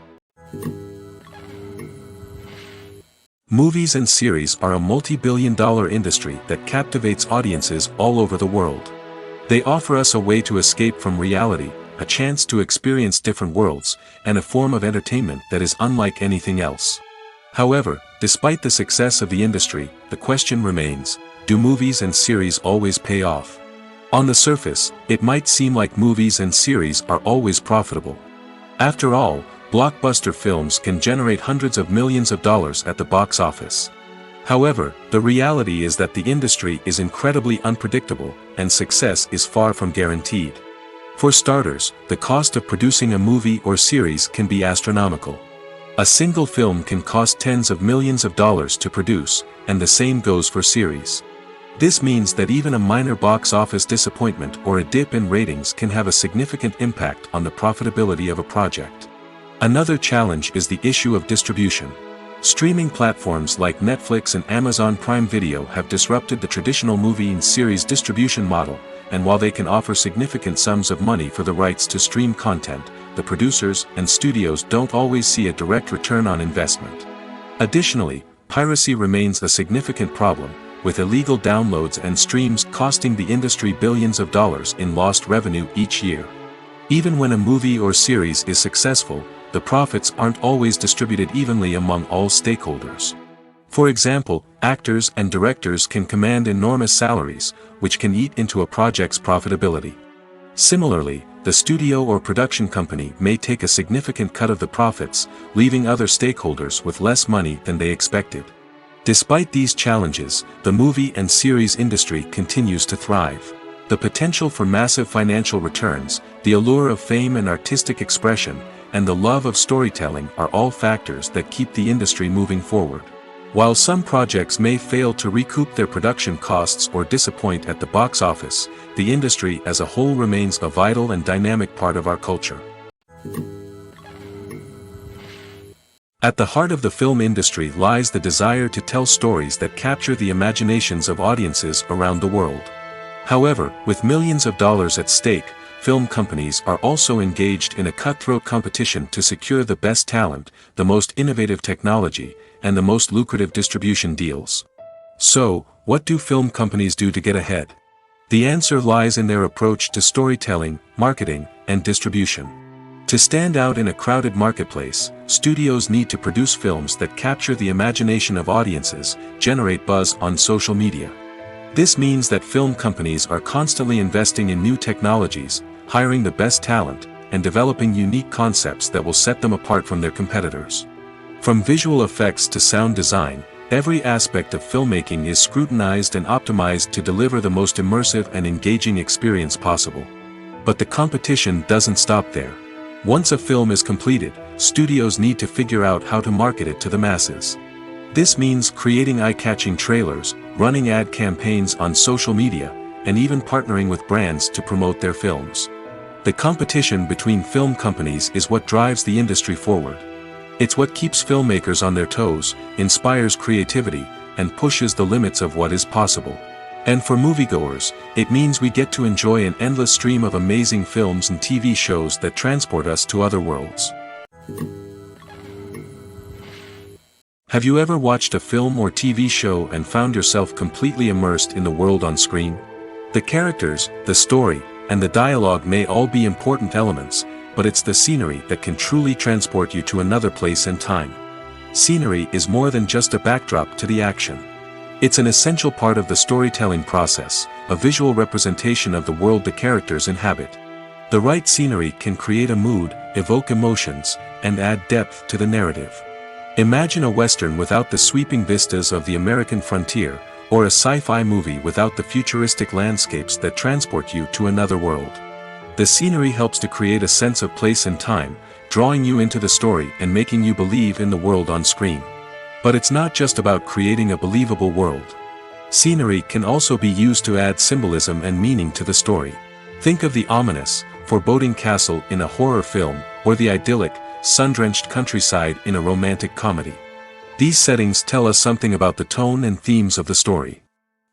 Movies and series are a multi-billion-dollar industry that captivates audiences all over the world. They offer us a way to escape from reality, a chance to experience different worlds, and a form of entertainment that is unlike anything else. However, despite the success of the industry, the question remains, do movies and series always pay off? On the surface, it might seem like movies and series are always profitable. After all, blockbuster films can generate hundreds of millions of dollars at the box office. However, the reality is that the industry is incredibly unpredictable, and success is far from guaranteed. For starters, the cost of producing a movie or series can be astronomical. A single film can cost tens of millions of dollars to produce, and the same goes for series. This means that even a minor box office disappointment or a dip in ratings can have a significant impact on the profitability of a project. Another challenge is the issue of distribution. Streaming platforms like Netflix and Amazon Prime Video have disrupted the traditional movie and series distribution model, and while they can offer significant sums of money for the rights to stream content, the producers and studios don't always see a direct return on investment. Additionally, piracy remains a significant problem, with illegal downloads and streams costing the industry billions of dollars in lost revenue each year. Even when a movie or series is successful, the profits aren't always distributed evenly among all stakeholders. For example, actors and directors can command enormous salaries, which can eat into a project's profitability. Similarly, the studio or production company may take a significant cut of the profits, leaving other stakeholders with less money than they expected. Despite these challenges, the movie and series industry continues to thrive. The potential for massive financial returns, the allure of fame and artistic expression, and the love of storytelling are all factors that keep the industry moving forward. While some projects may fail to recoup their production costs or disappoint at the box office, the industry as a whole remains a vital and dynamic part of our culture. At the heart of the film industry lies the desire to tell stories that capture the imaginations of audiences around the world. However, with millions of dollars at stake, film companies are also engaged in a cutthroat competition to secure the best talent, the most innovative technology, and the most lucrative distribution deals. So, what do film companies do to get ahead? The answer lies in their approach to storytelling, marketing, and distribution. To stand out in a crowded marketplace, studios need to produce films that capture the imagination of audiences, generate buzz on social media. This means that film companies are constantly investing in new technologies, hiring the best talent, and developing unique concepts that will set them apart from their competitors. From visual effects to sound design, every aspect of filmmaking is scrutinized and optimized to deliver the most immersive and engaging experience possible. But the competition doesn't stop there. Once a film is completed, studios need to figure out how to market it to the masses. This means creating eye-catching trailers, running ad campaigns on social media, and even partnering with brands to promote their films. The competition between film companies is what drives the industry forward. It's what keeps filmmakers on their toes, inspires creativity, and pushes the limits of what is possible. And for moviegoers, it means we get to enjoy an endless stream of amazing films and TV shows that transport us to other worlds. Have you ever watched a film or TV show and found yourself completely immersed in the world on screen? The characters, the story, and the dialogue may all be important elements, but it's the scenery that can truly transport you to another place and time. Scenery is more than just a backdrop to the action. It's an essential part of the storytelling process, a visual representation of the world the characters inhabit. The right scenery can create a mood, evoke emotions, and add depth to the narrative. Imagine a Western without the sweeping vistas of the American frontier, or a sci-fi movie without the futuristic landscapes that transport you to another world. The scenery helps to create a sense of place and time, drawing you into the story and making you believe in the world on screen. But it's not just about creating a believable world. Scenery can also be used to add symbolism and meaning to the story. Think of the ominous, foreboding castle in a horror film, or the idyllic, sun-drenched countryside in a romantic comedy. These settings tell us something about the tone and themes of the story.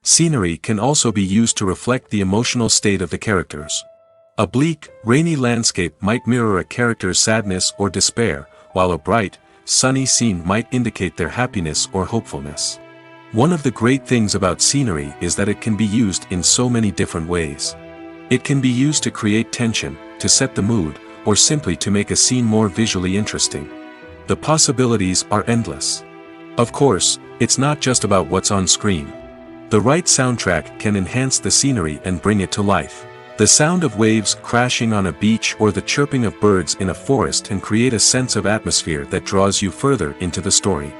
Scenery can also be used to reflect the emotional state of the characters. A bleak, rainy landscape might mirror a character's sadness or despair, while a bright, sunny scene might indicate their happiness or hopefulness. One of the great things about scenery is that it can be used in so many different ways. It can be used to create tension, to set the mood, or simply to make a scene more visually interesting. The possibilities are endless. Of course, it's not just about what's on screen. The right soundtrack can enhance the scenery and bring it to life. The sound of waves crashing on a beach or the chirping of birds in a forest can create a sense of atmosphere that draws you further into the story.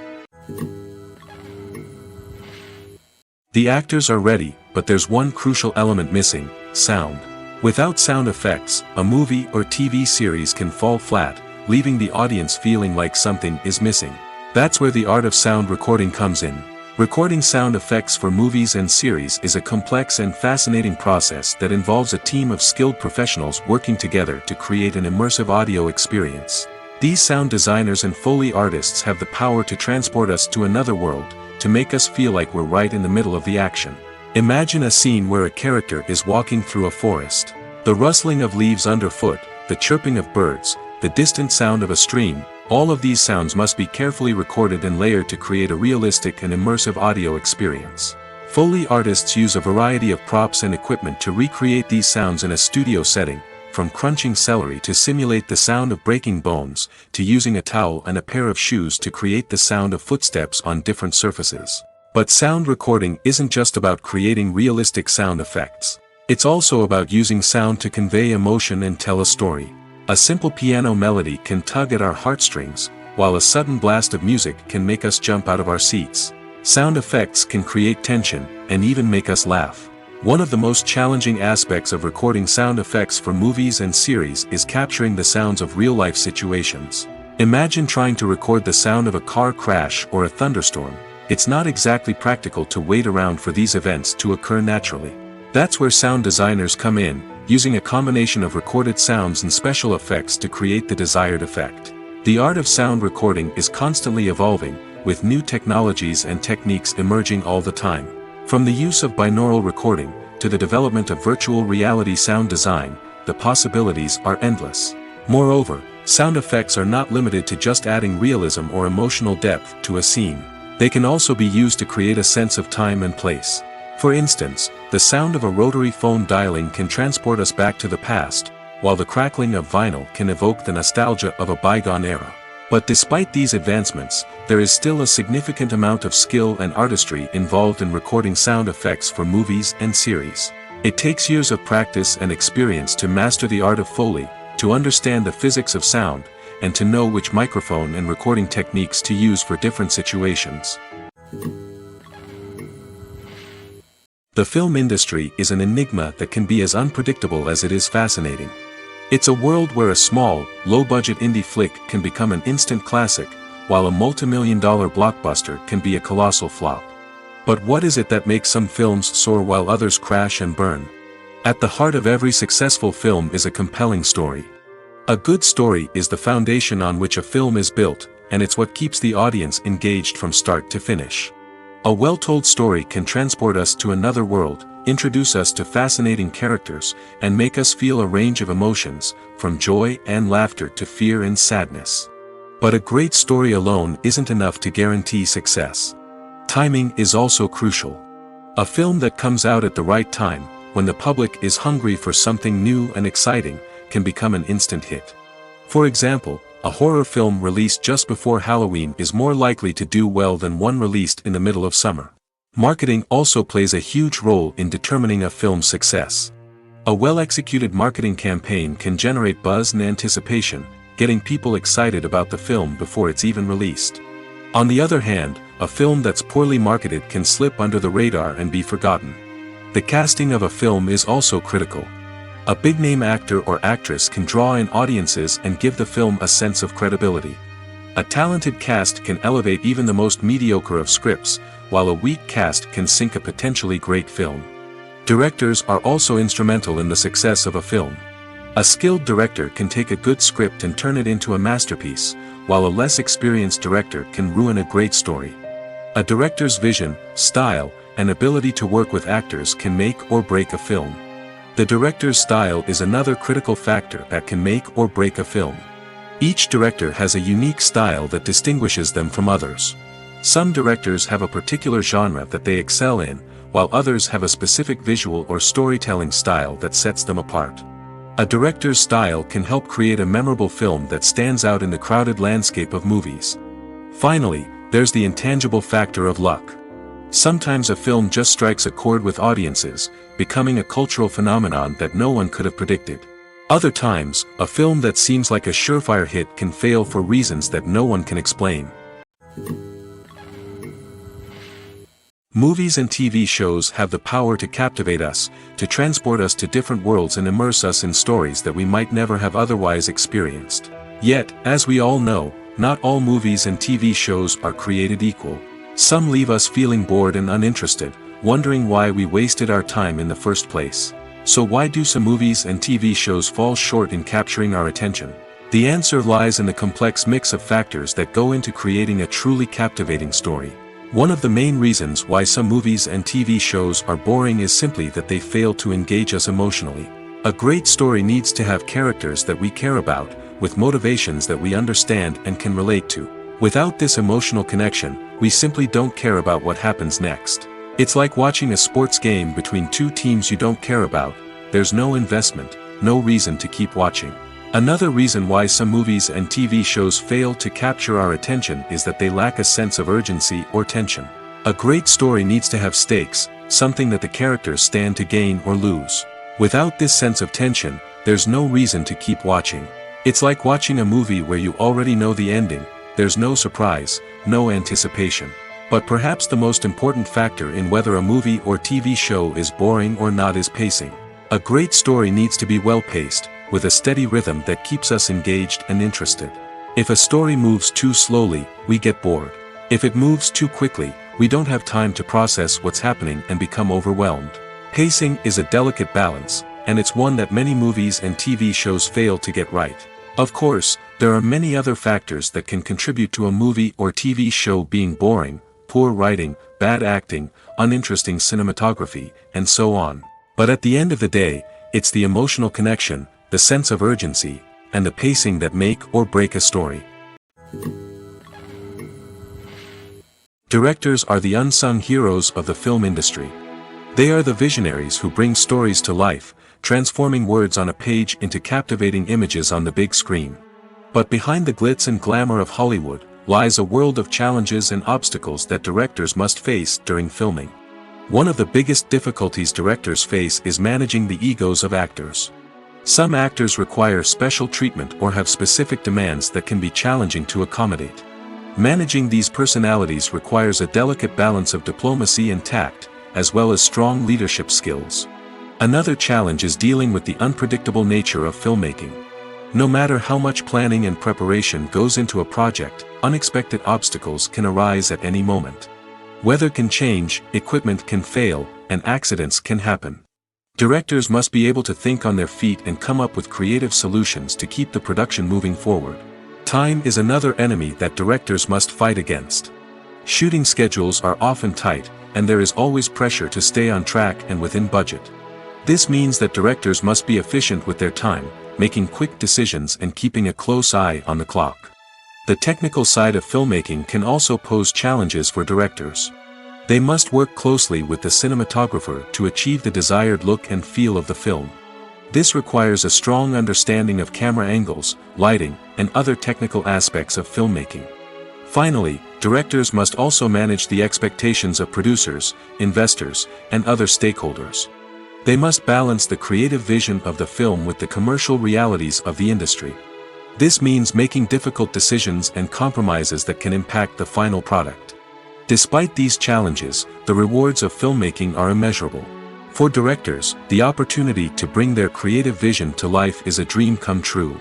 The actors are ready, but there's one crucial element missing: sound. Without sound effects, a movie or TV series can fall flat, leaving the audience feeling like something is missing. That's where the art of sound recording comes in. Recording sound effects for movies and series is a complex and fascinating process that involves a team of skilled professionals working together to create an immersive audio experience. These sound designers and Foley artists have the power to transport us to another world, to make us feel like we're right in the middle of the action. Imagine a scene where a character is walking through a forest. The rustling of leaves underfoot, the chirping of birds, the distant sound of a stream, all of these sounds must be carefully recorded and layered to create a realistic and immersive audio experience. Foley artists use a variety of props and equipment to recreate these sounds in a studio setting, from crunching celery to simulate the sound of breaking bones, to using a towel and a pair of shoes to create the sound of footsteps on different surfaces. But sound recording isn't just about creating realistic sound effects. It's also about using sound to convey emotion and tell a story. A simple piano melody can tug at our heartstrings, while a sudden blast of music can make us jump out of our seats. Sound effects can create tension, and even make us laugh. One of the most challenging aspects of recording sound effects for movies and series is capturing the sounds of real-life situations. Imagine trying to record the sound of a car crash or a thunderstorm. It's not exactly practical to wait around for these events to occur naturally. That's where sound designers come in, using a combination of recorded sounds and special effects to create the desired effect. The art of sound recording is constantly evolving, with new technologies and techniques emerging all the time. From the use of binaural recording, to the development of virtual reality sound design, the possibilities are endless. Moreover, sound effects are not limited to just adding realism or emotional depth to a scene. They can also be used to create a sense of time and place. For instance, the sound of a rotary phone dialing can transport us back to the past, while the crackling of vinyl can evoke the nostalgia of a bygone era. But despite these advancements, there is still a significant amount of skill and artistry involved in recording sound effects for movies and series. It takes years of practice and experience to master the art of Foley, to understand the physics of sound, and to know which microphone and recording techniques to use for different situations. The film industry is an enigma that can be as unpredictable as it is fascinating. It's a world where a small, low-budget indie flick can become an instant classic, while a multi-million-dollar blockbuster can be a colossal flop. But what is it that makes some films soar while others crash and burn? At the heart of every successful film is a compelling story. A good story is the foundation on which a film is built, and it's what keeps the audience engaged from start to finish. A well-told story can transport us to another world, introduce us to fascinating characters, and make us feel a range of emotions, from joy and laughter to fear and sadness. But a great story alone isn't enough to guarantee success. Timing is also crucial. A film that comes out at the right time, when the public is hungry for something new and exciting, can become an instant hit. For example, a horror film released just before Halloween is more likely to do well than one released in the middle of summer. Marketing also plays a huge role in determining a film's success. A well-executed marketing campaign can generate buzz and anticipation, getting people excited about the film before it's even released. On the other hand, a film that's poorly marketed can slip under the radar and be forgotten. The casting of a film is also critical. A big-name actor or actress can draw in audiences and give the film a sense of credibility. A talented cast can elevate even the most mediocre of scripts, while a weak cast can sink a potentially great film. Directors are also instrumental in the success of a film. A skilled director can take a good script and turn it into a masterpiece, while a less experienced director can ruin a great story. A director's vision, style, and ability to work with actors can make or break a film. The director's style is another critical factor that can make or break a film. Each director has a unique style that distinguishes them from others. Some directors have a particular genre that they excel in, while others have a specific visual or storytelling style that sets them apart. A director's style can help create a memorable film that stands out in the crowded landscape of movies. Finally, there's the intangible factor of luck. Sometimes a film just strikes a chord with audiences, becoming a cultural phenomenon that no one could have predicted. Other times, a film that seems like a surefire hit can fail for reasons that no one can explain. Movies and TV shows have the power to captivate us, to transport us to different worlds and immerse us in stories that we might never have otherwise experienced. Yet, as we all know, not all movies and TV shows are created equal. Some leave us feeling bored and uninterested, wondering why we wasted our time in the first place. So why do some movies and TV shows fall short in capturing our attention? The answer lies in the complex mix of factors that go into creating a truly captivating story. One of the main reasons why some movies and TV shows are boring is simply that they fail to engage us emotionally. A great story needs to have characters that we care about, with motivations that we understand and can relate to. Without this emotional connection, we simply don't care about what happens next. It's like watching a sports game between two teams you don't care about. There's no investment, no reason to keep watching. Another reason why some movies and TV shows fail to capture our attention is that they lack a sense of urgency or tension. A great story needs to have stakes, something that the characters stand to gain or lose. Without this sense of tension, there's no reason to keep watching. It's like watching a movie where you already know the ending. There's no surprise, no anticipation. But perhaps the most important factor in whether a movie or TV show is boring or not is pacing. A great story needs to be well-paced, with a steady rhythm that keeps us engaged and interested. If a story moves too slowly, we get bored. If it moves too quickly, we don't have time to process what's happening and become overwhelmed. Pacing is a delicate balance, and it's one that many movies and TV shows fail to get right. Of course, there are many other factors that can contribute to a movie or TV show being boring: poor writing, bad acting, uninteresting cinematography, and so on. But at the end of the day, it's the emotional connection, the sense of urgency, and the pacing that make or break a story. Directors are the unsung heroes of the film industry. They are the visionaries who bring stories to life, transforming words on a page into captivating images on the big screen. But behind the glitz and glamour of Hollywood lies a world of challenges and obstacles that directors must face during filming. One of the biggest difficulties directors face is managing the egos of actors. Some actors require special treatment or have specific demands that can be challenging to accommodate. Managing these personalities requires a delicate balance of diplomacy and tact, as well as strong leadership skills. Another challenge is dealing with the unpredictable nature of filmmaking. No matter how much planning and preparation goes into a project, unexpected obstacles can arise at any moment. Weather can change, equipment can fail, and accidents can happen. Directors must be able to think on their feet and come up with creative solutions to keep the production moving forward. Time is another enemy that directors must fight against. Shooting schedules are often tight, and there is always pressure to stay on track and within budget. This means that directors must be efficient with their time, making quick decisions and keeping a close eye on the clock. The technical side of filmmaking can also pose challenges for directors. They must work closely with the cinematographer to achieve the desired look and feel of the film. This requires a strong understanding of camera angles, lighting, and other technical aspects of filmmaking. Finally, directors must also manage the expectations of producers, investors, and other stakeholders. They must balance the creative vision of the film with the commercial realities of the industry. This means making difficult decisions and compromises that can impact the final product. Despite these challenges, the rewards of filmmaking are immeasurable. For directors, the opportunity to bring their creative vision to life is a dream come true.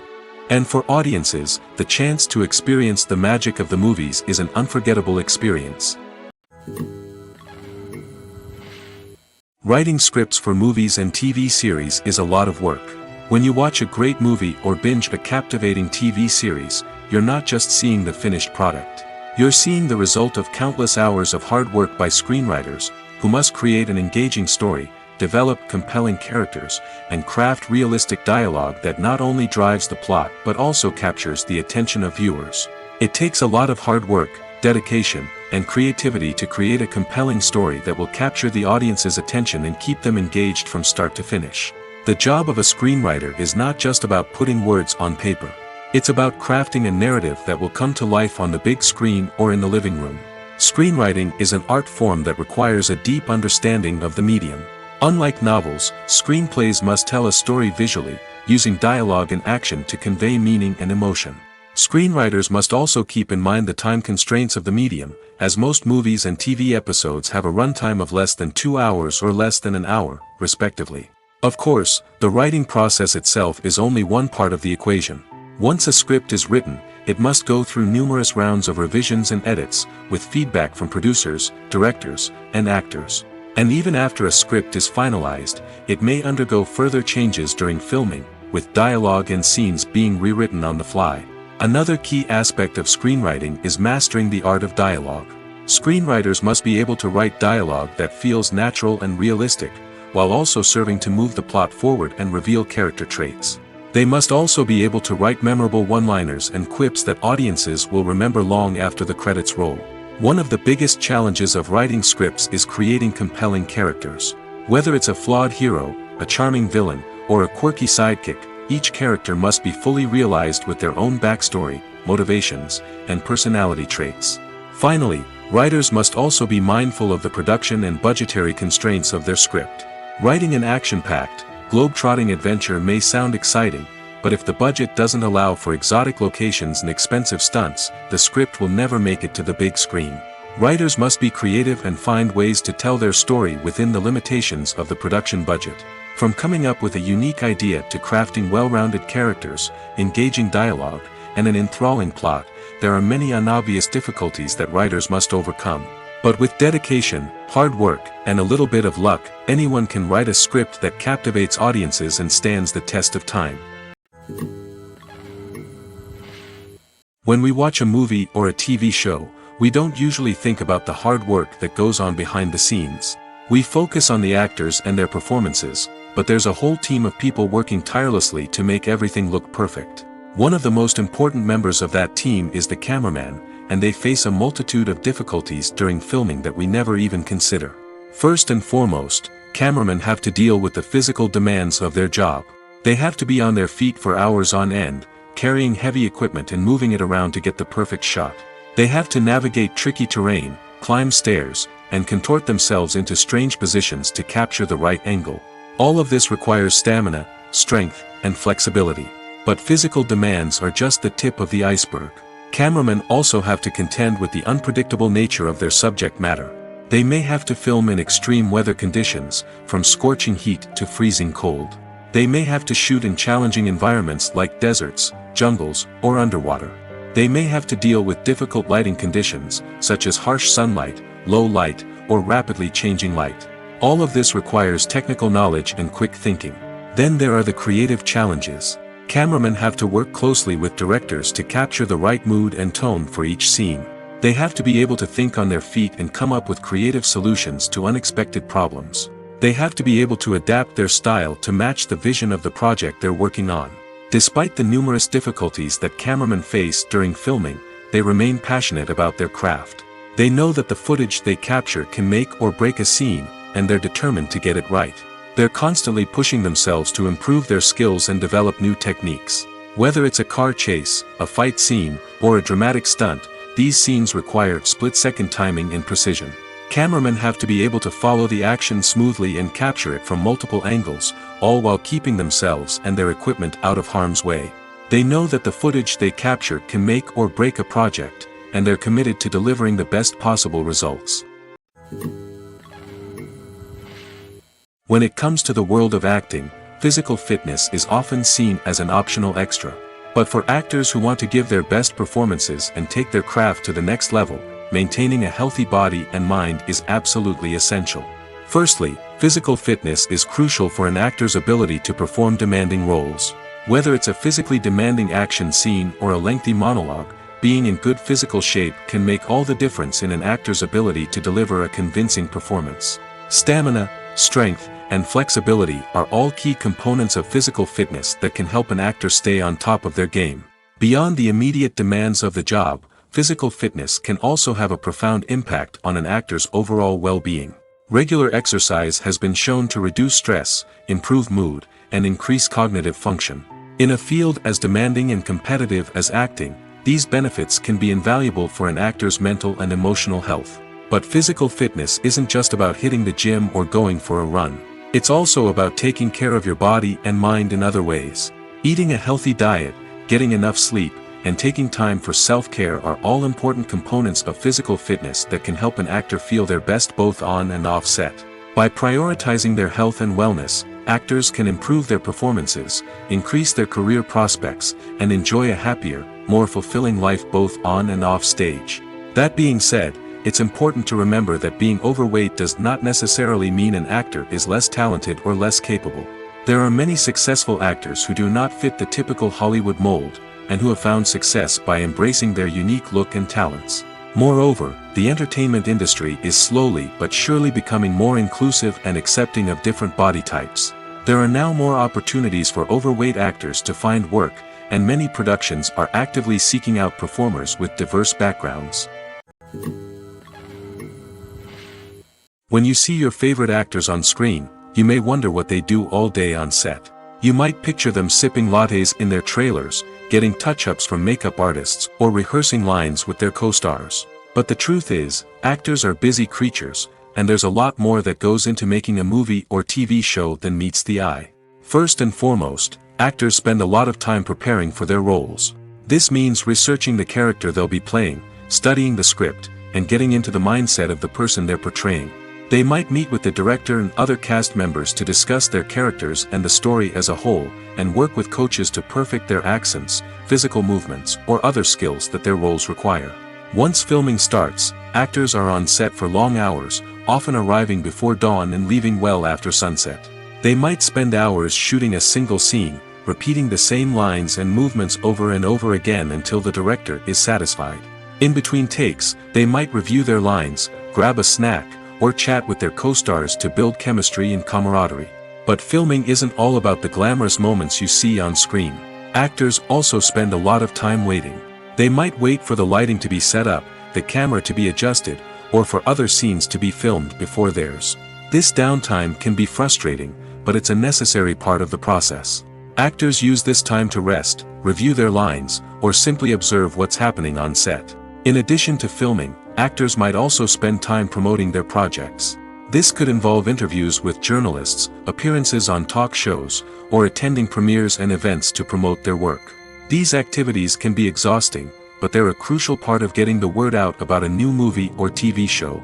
And for audiences, the chance to experience the magic of the movies is an unforgettable experience. Writing scripts for movies and TV series is a lot of work. When you watch a great movie or binge a captivating TV series, you're not just seeing the finished product. You're seeing the result of countless hours of hard work by screenwriters, who must create an engaging story, develop compelling characters, and craft realistic dialogue that not only drives the plot but also captures the attention of viewers. It takes a lot of hard work, dedication, and creativity to create a compelling story that will capture the audience's attention and keep them engaged from start to finish. The job of a screenwriter is not just about putting words on paper. It's about crafting a narrative that will come to life on the big screen or in the living room. Screenwriting is an art form that requires a deep understanding of the medium. Unlike novels, screenplays must tell a story visually, using dialogue and action to convey meaning and emotion. Screenwriters must also keep in mind the time constraints of the medium, as most movies and TV episodes have a runtime of less than 2 hours or less than an hour, respectively. Of course, the writing process itself is only one part of the equation. Once a script is written, it must go through numerous rounds of revisions and edits, with feedback from producers, directors, and actors. And even after a script is finalized, it may undergo further changes during filming, with dialogue and scenes being rewritten on the fly. Another key aspect of screenwriting is mastering the art of dialogue. Screenwriters must be able to write dialogue that feels natural and realistic, while also serving to move the plot forward and reveal character traits. They must also be able to write memorable one-liners and quips that audiences will remember long after the credits roll. One of the biggest challenges of writing scripts is creating compelling characters. Whether it's a flawed hero, a charming villain, or a quirky sidekick, each character must be fully realized with their own backstory, motivations, and personality traits. Finally, writers must also be mindful of the production and budgetary constraints of their script. Writing an action-packed, globe-trotting adventure may sound exciting, but if the budget doesn't allow for exotic locations and expensive stunts, the script will never make it to the big screen. Writers must be creative and find ways to tell their story within the limitations of the production budget. From coming up with a unique idea to crafting well-rounded characters, engaging dialogue, and an enthralling plot, there are many unobvious difficulties that writers must overcome. But with dedication, hard work, and a little bit of luck, anyone can write a script that captivates audiences and stands the test of time. When we watch a movie or a TV show, we don't usually think about the hard work that goes on behind the scenes. We focus on the actors and their performances, but there's a whole team of people working tirelessly to make everything look perfect. One of the most important members of that team is the cameraman, and they face a multitude of difficulties during filming that we never even consider. First and foremost, cameramen have to deal with the physical demands of their job. They have to be on their feet for hours on end, carrying heavy equipment and moving it around to get the perfect shot. They have to navigate tricky terrain, climb stairs, and contort themselves into strange positions to capture the right angle. All of this requires stamina, strength, and flexibility. But physical demands are just the tip of the iceberg. Cameramen also have to contend with the unpredictable nature of their subject matter. They may have to film in extreme weather conditions, from scorching heat to freezing cold. They may have to shoot in challenging environments like deserts, jungles, or underwater. They may have to deal with difficult lighting conditions, such as harsh sunlight, low light, or rapidly changing light. All of this requires technical knowledge and quick thinking. Then there are the creative challenges. Cameramen have to work closely with directors to capture the right mood and tone for each scene. They have to be able to think on their feet and come up with creative solutions to unexpected problems. They have to be able to adapt their style to match the vision of the project they're working on. Despite the numerous difficulties that cameramen face during filming, they remain passionate about their craft. They know that the footage they capture can make or break a scene, and they're determined to get it right. They're constantly pushing themselves to improve their skills and develop new techniques. Whether it's a car chase, a fight scene, or a dramatic stunt, these scenes require split-second timing and precision. Cameramen have to be able to follow the action smoothly and capture it from multiple angles, all while keeping themselves and their equipment out of harm's way. They know that the footage they capture can make or break a project, and they're committed to delivering the best possible results. When it comes to the world of acting, physical fitness is often seen as an optional extra. But for actors who want to give their best performances and take their craft to the next level, maintaining a healthy body and mind is absolutely essential. Firstly, physical fitness is crucial for an actor's ability to perform demanding roles. Whether it's a physically demanding action scene or a lengthy monologue, being in good physical shape can make all the difference in an actor's ability to deliver a convincing performance. Stamina, strength, and flexibility are all key components of physical fitness that can help an actor stay on top of their game. Beyond the immediate demands of the job, physical fitness can also have a profound impact on an actor's overall well-being. Regular exercise has been shown to reduce stress, improve mood, and increase cognitive function. In a field as demanding and competitive as acting, these benefits can be invaluable for an actor's mental and emotional health. But physical fitness isn't just about hitting the gym or going for a run. It's also about taking care of your body and mind in other ways. Eating a healthy diet, getting enough sleep, and taking time for self-care are all important components of physical fitness that can help an actor feel their best both on and off set. By prioritizing their health and wellness, actors can improve their performances, increase their career prospects, and enjoy a happier, more fulfilling life both on and off stage. That being said, it's important to remember that being overweight does not necessarily mean an actor is less talented or less capable. There are many successful actors who do not fit the typical Hollywood mold, and who have found success by embracing their unique look and talents. Moreover, the entertainment industry is slowly but surely becoming more inclusive and accepting of different body types. There are now more opportunities for overweight actors to find work, and many productions are actively seeking out performers with diverse backgrounds. When you see your favorite actors on screen, you may wonder what they do all day on set. You might picture them sipping lattes in their trailers, getting touch-ups from makeup artists, or rehearsing lines with their co-stars. But the truth is, actors are busy creatures, and there's a lot more that goes into making a movie or TV show than meets the eye. First and foremost, actors spend a lot of time preparing for their roles. This means researching the character they'll be playing, studying the script, and getting into the mindset of the person they're portraying. They might meet with the director and other cast members to discuss their characters and the story as a whole, and work with coaches to perfect their accents, physical movements, or other skills that their roles require. Once filming starts, actors are on set for long hours, often arriving before dawn and leaving well after sunset. They might spend hours shooting a single scene, repeating the same lines and movements over and over again until the director is satisfied. In between takes, they might review their lines, grab a snack, or chat with their co-stars to build chemistry and camaraderie. But filming isn't all about the glamorous moments you see on screen. Actors also spend a lot of time waiting. They might wait for the lighting to be set up, the camera to be adjusted, or for other scenes to be filmed before theirs. This downtime can be frustrating, but it's a necessary part of the process. Actors use this time to rest, review their lines, or simply observe what's happening on set. In addition to filming, actors might also spend time promoting their projects. This could involve interviews with journalists, appearances on talk shows, or attending premieres and events to promote their work. These activities can be exhausting, but they're a crucial part of getting the word out about a new movie or TV show.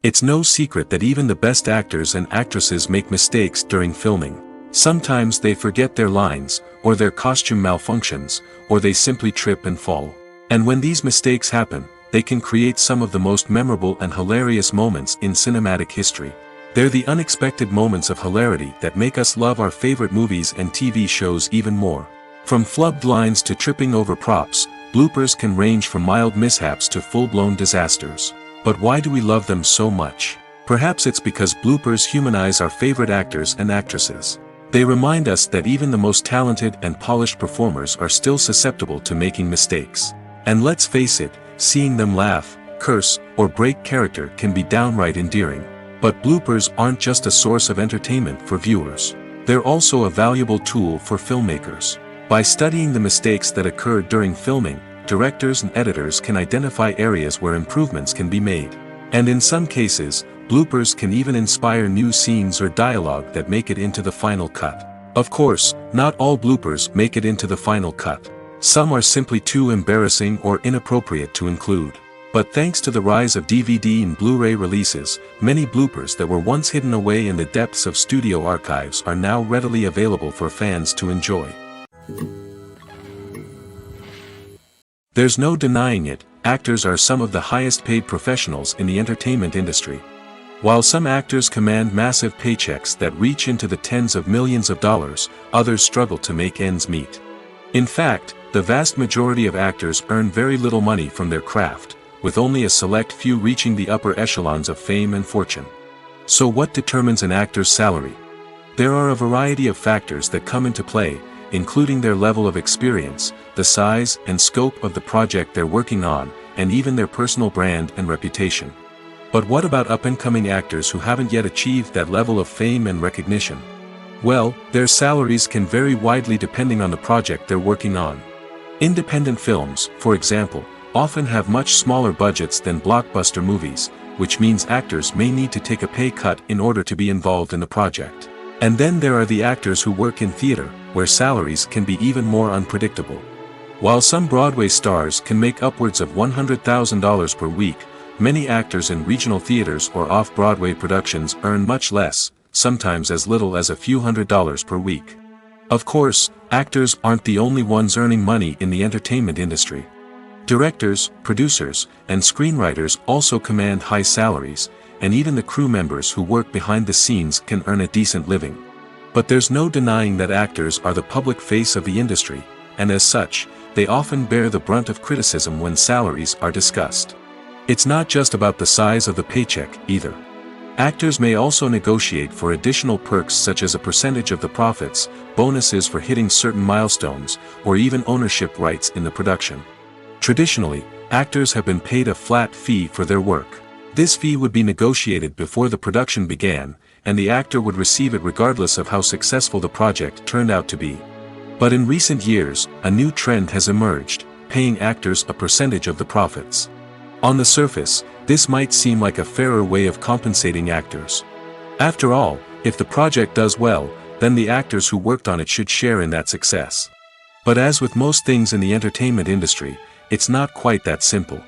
It's no secret that even the best actors and actresses make mistakes during filming. Sometimes they forget their lines, or their costume malfunctions, or they simply trip and fall. And when these mistakes happen, they can create some of the most memorable and hilarious moments in cinematic history. They're the unexpected moments of hilarity that make us love our favorite movies and TV shows even more. From flubbed lines to tripping over props, bloopers can range from mild mishaps to full-blown disasters. But why do we love them so much? Perhaps it's because bloopers humanize our favorite actors and actresses. They remind us that even the most talented and polished performers are still susceptible to making mistakes. And let's face it, seeing them laugh, curse, or break character can be downright endearing. But bloopers aren't just a source of entertainment for viewers. They're also a valuable tool for filmmakers. By studying the mistakes that occur during filming, directors and editors can identify areas where improvements can be made. And in some cases, bloopers can even inspire new scenes or dialogue that make it into the final cut. Of course, not all bloopers make it into the final cut. Some are simply too embarrassing or inappropriate to include. But thanks to the rise of DVD and Blu-ray releases, many bloopers that were once hidden away in the depths of studio archives are now readily available for fans to enjoy. There's no denying it, actors are some of the highest paid professionals in the entertainment industry. While some actors command massive paychecks that reach into the tens of millions of dollars, others struggle to make ends meet. In fact, the vast majority of actors earn very little money from their craft, with only a select few reaching the upper echelons of fame and fortune. So what determines an actor's salary? There are a variety of factors that come into play, including their level of experience, the size and scope of the project they're working on, and even their personal brand and reputation. But what about up-and-coming actors who haven't yet achieved that level of fame and recognition? Well, their salaries can vary widely depending on the project they're working on. Independent films, for example, often have much smaller budgets than blockbuster movies, which means actors may need to take a pay cut in order to be involved in the project. And then there are the actors who work in theater, where salaries can be even more unpredictable. While some Broadway stars can make upwards of $100,000 per week, many actors in regional theaters or off-Broadway productions earn much less, sometimes as little as a few $100s per week. Of course, actors aren't the only ones earning money in the entertainment industry. Directors, producers, and screenwriters also command high salaries, and even the crew members who work behind the scenes can earn a decent living. But there's no denying that actors are the public face of the industry, and as such, they often bear the brunt of criticism when salaries are discussed. It's not just about the size of the paycheck, either. Actors may also negotiate for additional perks such as a percentage of the profits, bonuses for hitting certain milestones, or even ownership rights in the production. Traditionally, actors have been paid a flat fee for their work. This fee would be negotiated before the production began, and the actor would receive it regardless of how successful the project turned out to be. But in recent years, a new trend has emerged, paying actors a percentage of the profits. On the surface, this might seem like a fairer way of compensating actors. After all, if the project does well, then the actors who worked on it should share in that success. But as with most things in the entertainment industry, it's not quite that simple.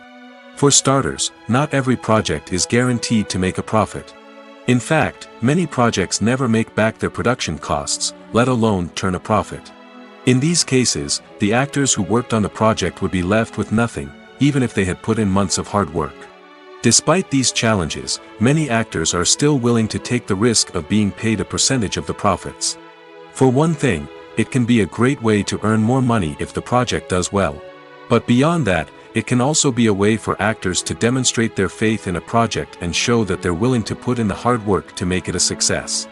For starters, not every project is guaranteed to make a profit. In fact, many projects never make back their production costs, let alone turn a profit. In these cases, the actors who worked on the project would be left with nothing, even if they had put in months of hard work. Despite these challenges, many actors are still willing to take the risk of being paid a percentage of the profits. For one thing, it can be a great way to earn more money if the project does well. But beyond that, it can also be a way for actors to demonstrate their faith in a project and show that they're willing to put in the hard work to make it a success.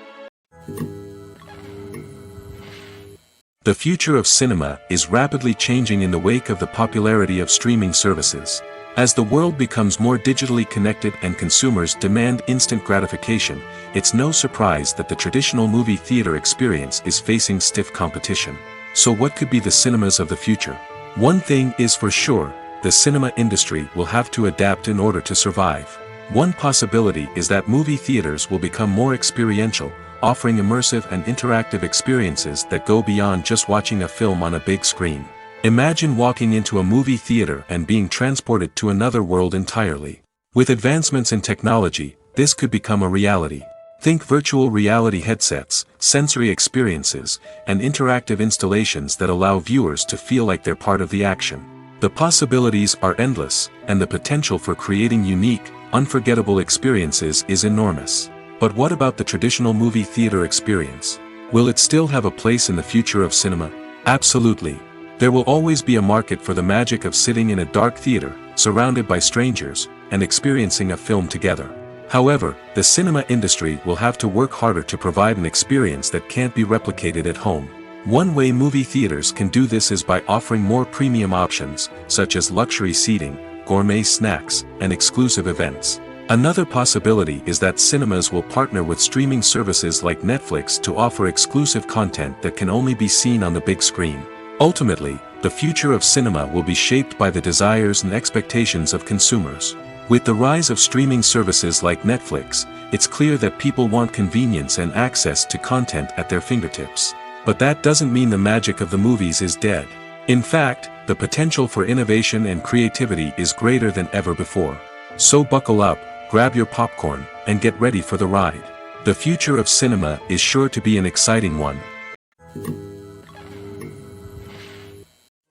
The future of cinema is rapidly changing in the wake of the popularity of streaming services. As the world becomes more digitally connected and consumers demand instant gratification, it's no surprise that the traditional movie theater experience is facing stiff competition. So what could be the cinemas of the future? One thing is for sure, the cinema industry will have to adapt in order to survive. One possibility is that movie theaters will become more experiential, offering immersive and interactive experiences that go beyond just watching a film on a big screen. Imagine walking into a movie theater and being transported to another world entirely. With advancements in technology, this could become a reality. Think virtual reality headsets, sensory experiences, and interactive installations that allow viewers to feel like they're part of the action. The possibilities are endless, and the potential for creating unique, unforgettable experiences is enormous. But what about the traditional movie theater experience? Will it still have a place in the future of cinema? Absolutely. There will always be a market for the magic of sitting in a dark theater, surrounded by strangers, and experiencing a film together. However, the cinema industry will have to work harder to provide an experience that can't be replicated at home. One way movie theaters can do this is by offering more premium options, such as luxury seating, gourmet snacks, and exclusive events. Another possibility is that cinemas will partner with streaming services like Netflix to offer exclusive content that can only be seen on the big screen. Ultimately, the future of cinema will be shaped by the desires and expectations of consumers. With the rise of streaming services like Netflix, it's clear that people want convenience and access to content at their fingertips. But that doesn't mean the magic of the movies is dead. In fact, the potential for innovation and creativity is greater than ever before. So buckle up, grab your popcorn, and get ready for the ride. The future of cinema is sure to be an exciting one.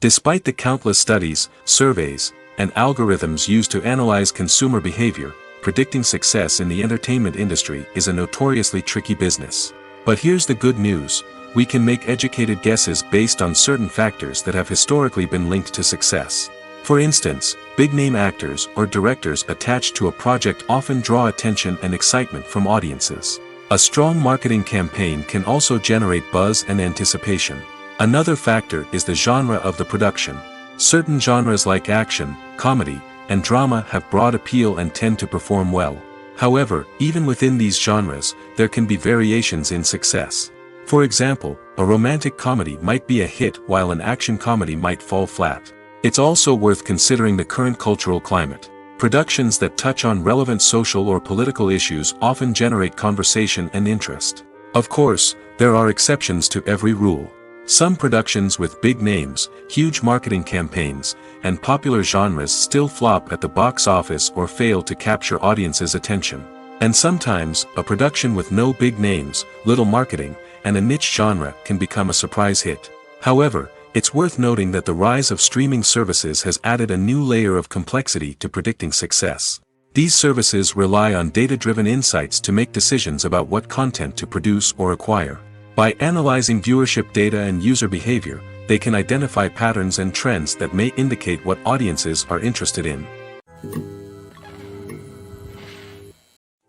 Despite the countless studies, surveys, and algorithms used to analyze consumer behavior, predicting success in the entertainment industry is a notoriously tricky business. But here's the good news: we can make educated guesses based on certain factors that have historically been linked to success. For instance, big-name actors or directors attached to a project often draw attention and excitement from audiences. A strong marketing campaign can also generate buzz and anticipation. Another factor is the genre of the production. Certain genres like action, comedy, and drama have broad appeal and tend to perform well. However, even within these genres, there can be variations in success. For example, a romantic comedy might be a hit while an action comedy might fall flat. It's also worth considering the current cultural climate. Productions that touch on relevant social or political issues often generate conversation and interest. Of course, there are exceptions to every rule. Some productions with big names, huge marketing campaigns, and popular genres still flop at the box office or fail to capture audiences' attention. And sometimes, a production with no big names, little marketing, and a niche genre can become a surprise hit. However, it's worth noting that the rise of streaming services has added a new layer of complexity to predicting success. These services rely on data-driven insights to make decisions about what content to produce or acquire. By analyzing viewership data and user behavior, they can identify patterns and trends that may indicate what audiences are interested in.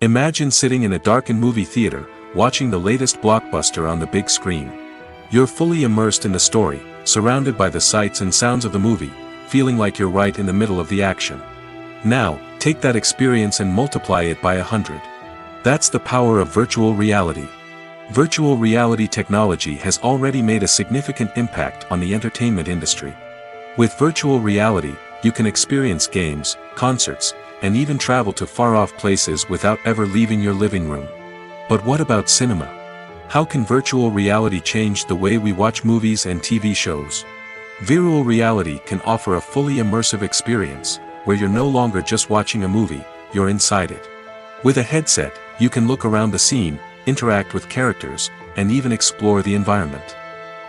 Imagine sitting in a darkened movie theater, watching the latest blockbuster on the big screen. You're fully immersed in the story, surrounded by the sights and sounds of the movie, feeling like you're right in the middle of the action. Now, take that experience and multiply it by 100. That's the power of virtual reality. Virtual reality technology has already made a significant impact on the entertainment industry. With virtual reality, you can experience games, concerts, and even travel to far-off places without ever leaving your living room. But what about cinema? How can virtual reality change the way we watch movies and TV shows? Virtual reality can offer a fully immersive experience, where you're no longer just watching a movie, you're inside it. With a headset, you can look around the scene, interact with characters, and even explore the environment.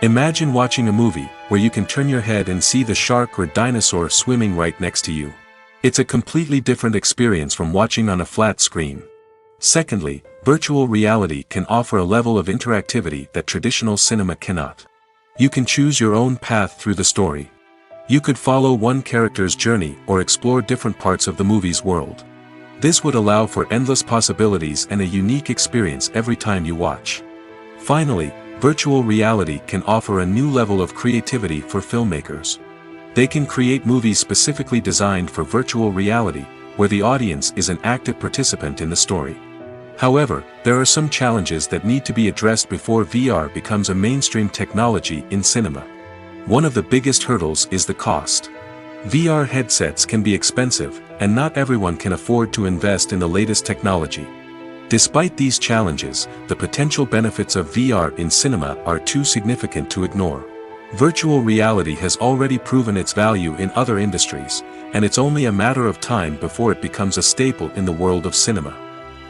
Imagine watching a movie where you can turn your head and see the shark or dinosaur swimming right next to you. It's a completely different experience from watching on a flat screen. Secondly, virtual reality can offer a level of interactivity that traditional cinema cannot. You can choose your own path through the story. You could follow one character's journey or explore different parts of the movie's world. This would allow for endless possibilities and a unique experience every time you watch. Finally, virtual reality can offer a new level of creativity for filmmakers. They can create movies specifically designed for virtual reality, where the audience is an active participant in the story. However, there are some challenges that need to be addressed before VR becomes a mainstream technology in cinema. One of the biggest hurdles is the cost. VR headsets can be expensive, and not everyone can afford to invest in the latest technology. Despite these challenges, the potential benefits of VR in cinema are too significant to ignore. Virtual reality has already proven its value in other industries, and it's only a matter of time before it becomes a staple in the world of cinema.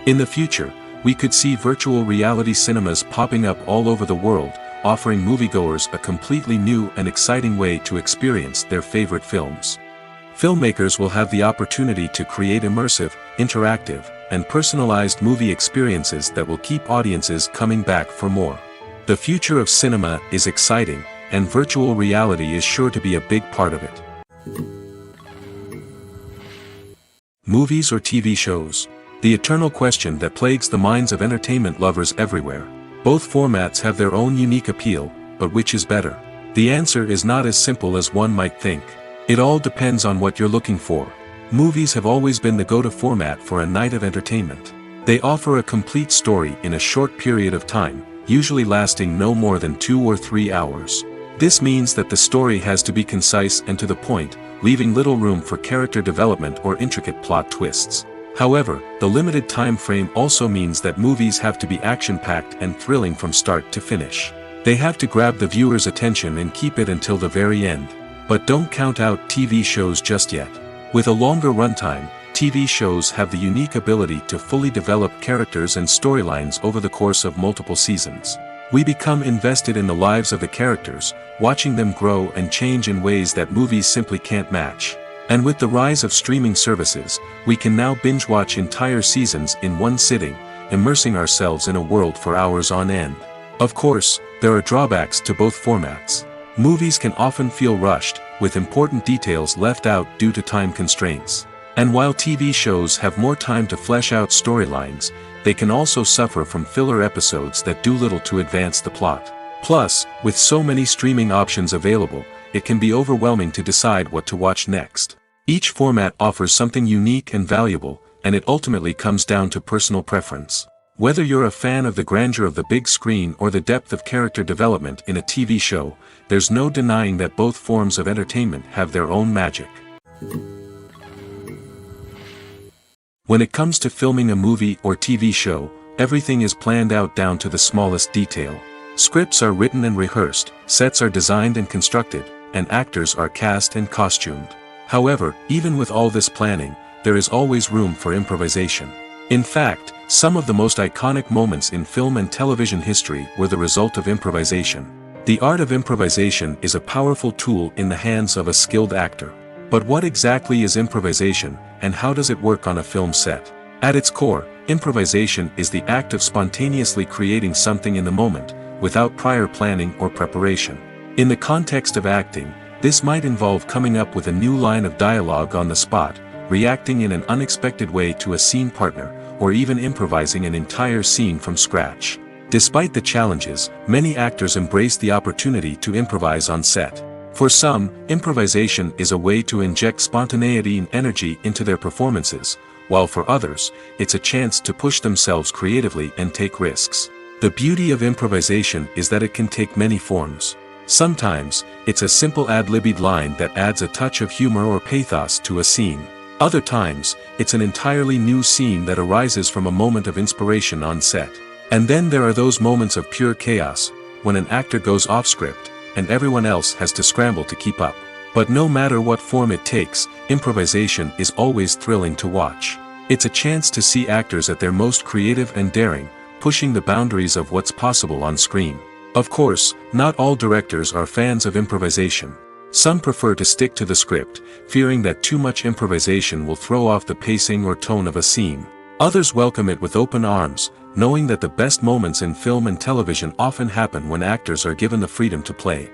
In the future, we could see virtual reality cinemas popping up all over the world, offering moviegoers a completely new and exciting way to experience their favorite films. Filmmakers will have the opportunity to create immersive, interactive, and personalized movie experiences that will keep audiences coming back for more. The future of cinema is exciting, and virtual reality is sure to be a big part of it. Movies or TV shows? The eternal question that plagues the minds of entertainment lovers everywhere. Both formats have their own unique appeal, but which is better? The answer is not as simple as one might think. It all depends on what you're looking for. Movies have always been the go-to format for a night of entertainment. They offer a complete story in a short period of time, usually lasting no more than 2 or 3 hours. This means that the story has to be concise and to the point, leaving little room for character development or intricate plot twists. However, the limited time frame also means that movies have to be action-packed and thrilling from start to finish. They have to grab the viewer's attention and keep it until the very end. But don't count out TV shows just yet. With a longer runtime, TV shows have the unique ability to fully develop characters and storylines over the course of multiple seasons. We become invested in the lives of the characters, watching them grow and change in ways that movies simply can't match. And with the rise of streaming services, we can now binge-watch entire seasons in one sitting, immersing ourselves in a world for hours on end. Of course, there are drawbacks to both formats. Movies can often feel rushed, with important details left out due to time constraints. And while TV shows have more time to flesh out storylines, they can also suffer from filler episodes that do little to advance the plot. Plus, with so many streaming options available, it can be overwhelming to decide what to watch next. Each format offers something unique and valuable, and it ultimately comes down to personal preference. Whether you're a fan of the grandeur of the big screen or the depth of character development in a TV show, there's no denying that both forms of entertainment have their own magic. When it comes to filming a movie or TV show, everything is planned out down to the smallest detail. Scripts are written and rehearsed, sets are designed and constructed, and actors are cast and costumed. However, even with all this planning, there is always room for improvisation. In fact, some of the most iconic moments in film and television history were the result of improvisation. The art of improvisation is a powerful tool in the hands of a skilled actor. But what exactly is improvisation, and how does it work on a film set? At its core, improvisation is the act of spontaneously creating something in the moment, without prior planning or preparation. In the context of acting, this might involve coming up with a new line of dialogue on the spot, reacting in an unexpected way to a scene partner, or even improvising an entire scene from scratch. Despite the challenges, many actors embrace the opportunity to improvise on set. For some, improvisation is a way to inject spontaneity and energy into their performances, while for others, it's a chance to push themselves creatively and take risks. The beauty of improvisation is that it can take many forms. Sometimes, it's a simple ad-libbed line that adds a touch of humor or pathos to a scene. Other times, it's an entirely new scene that arises from a moment of inspiration on set. And then there are those moments of pure chaos, when an actor goes off script, and everyone else has to scramble to keep up. But no matter what form it takes, improvisation is always thrilling to watch. It's a chance to see actors at their most creative and daring, pushing the boundaries of what's possible on screen. Of course, not all directors are fans of improvisation. Some prefer to stick to the script, fearing that too much improvisation will throw off the pacing or tone of a scene. Others welcome it with open arms, knowing that the best moments in film and television often happen when actors are given the freedom to play.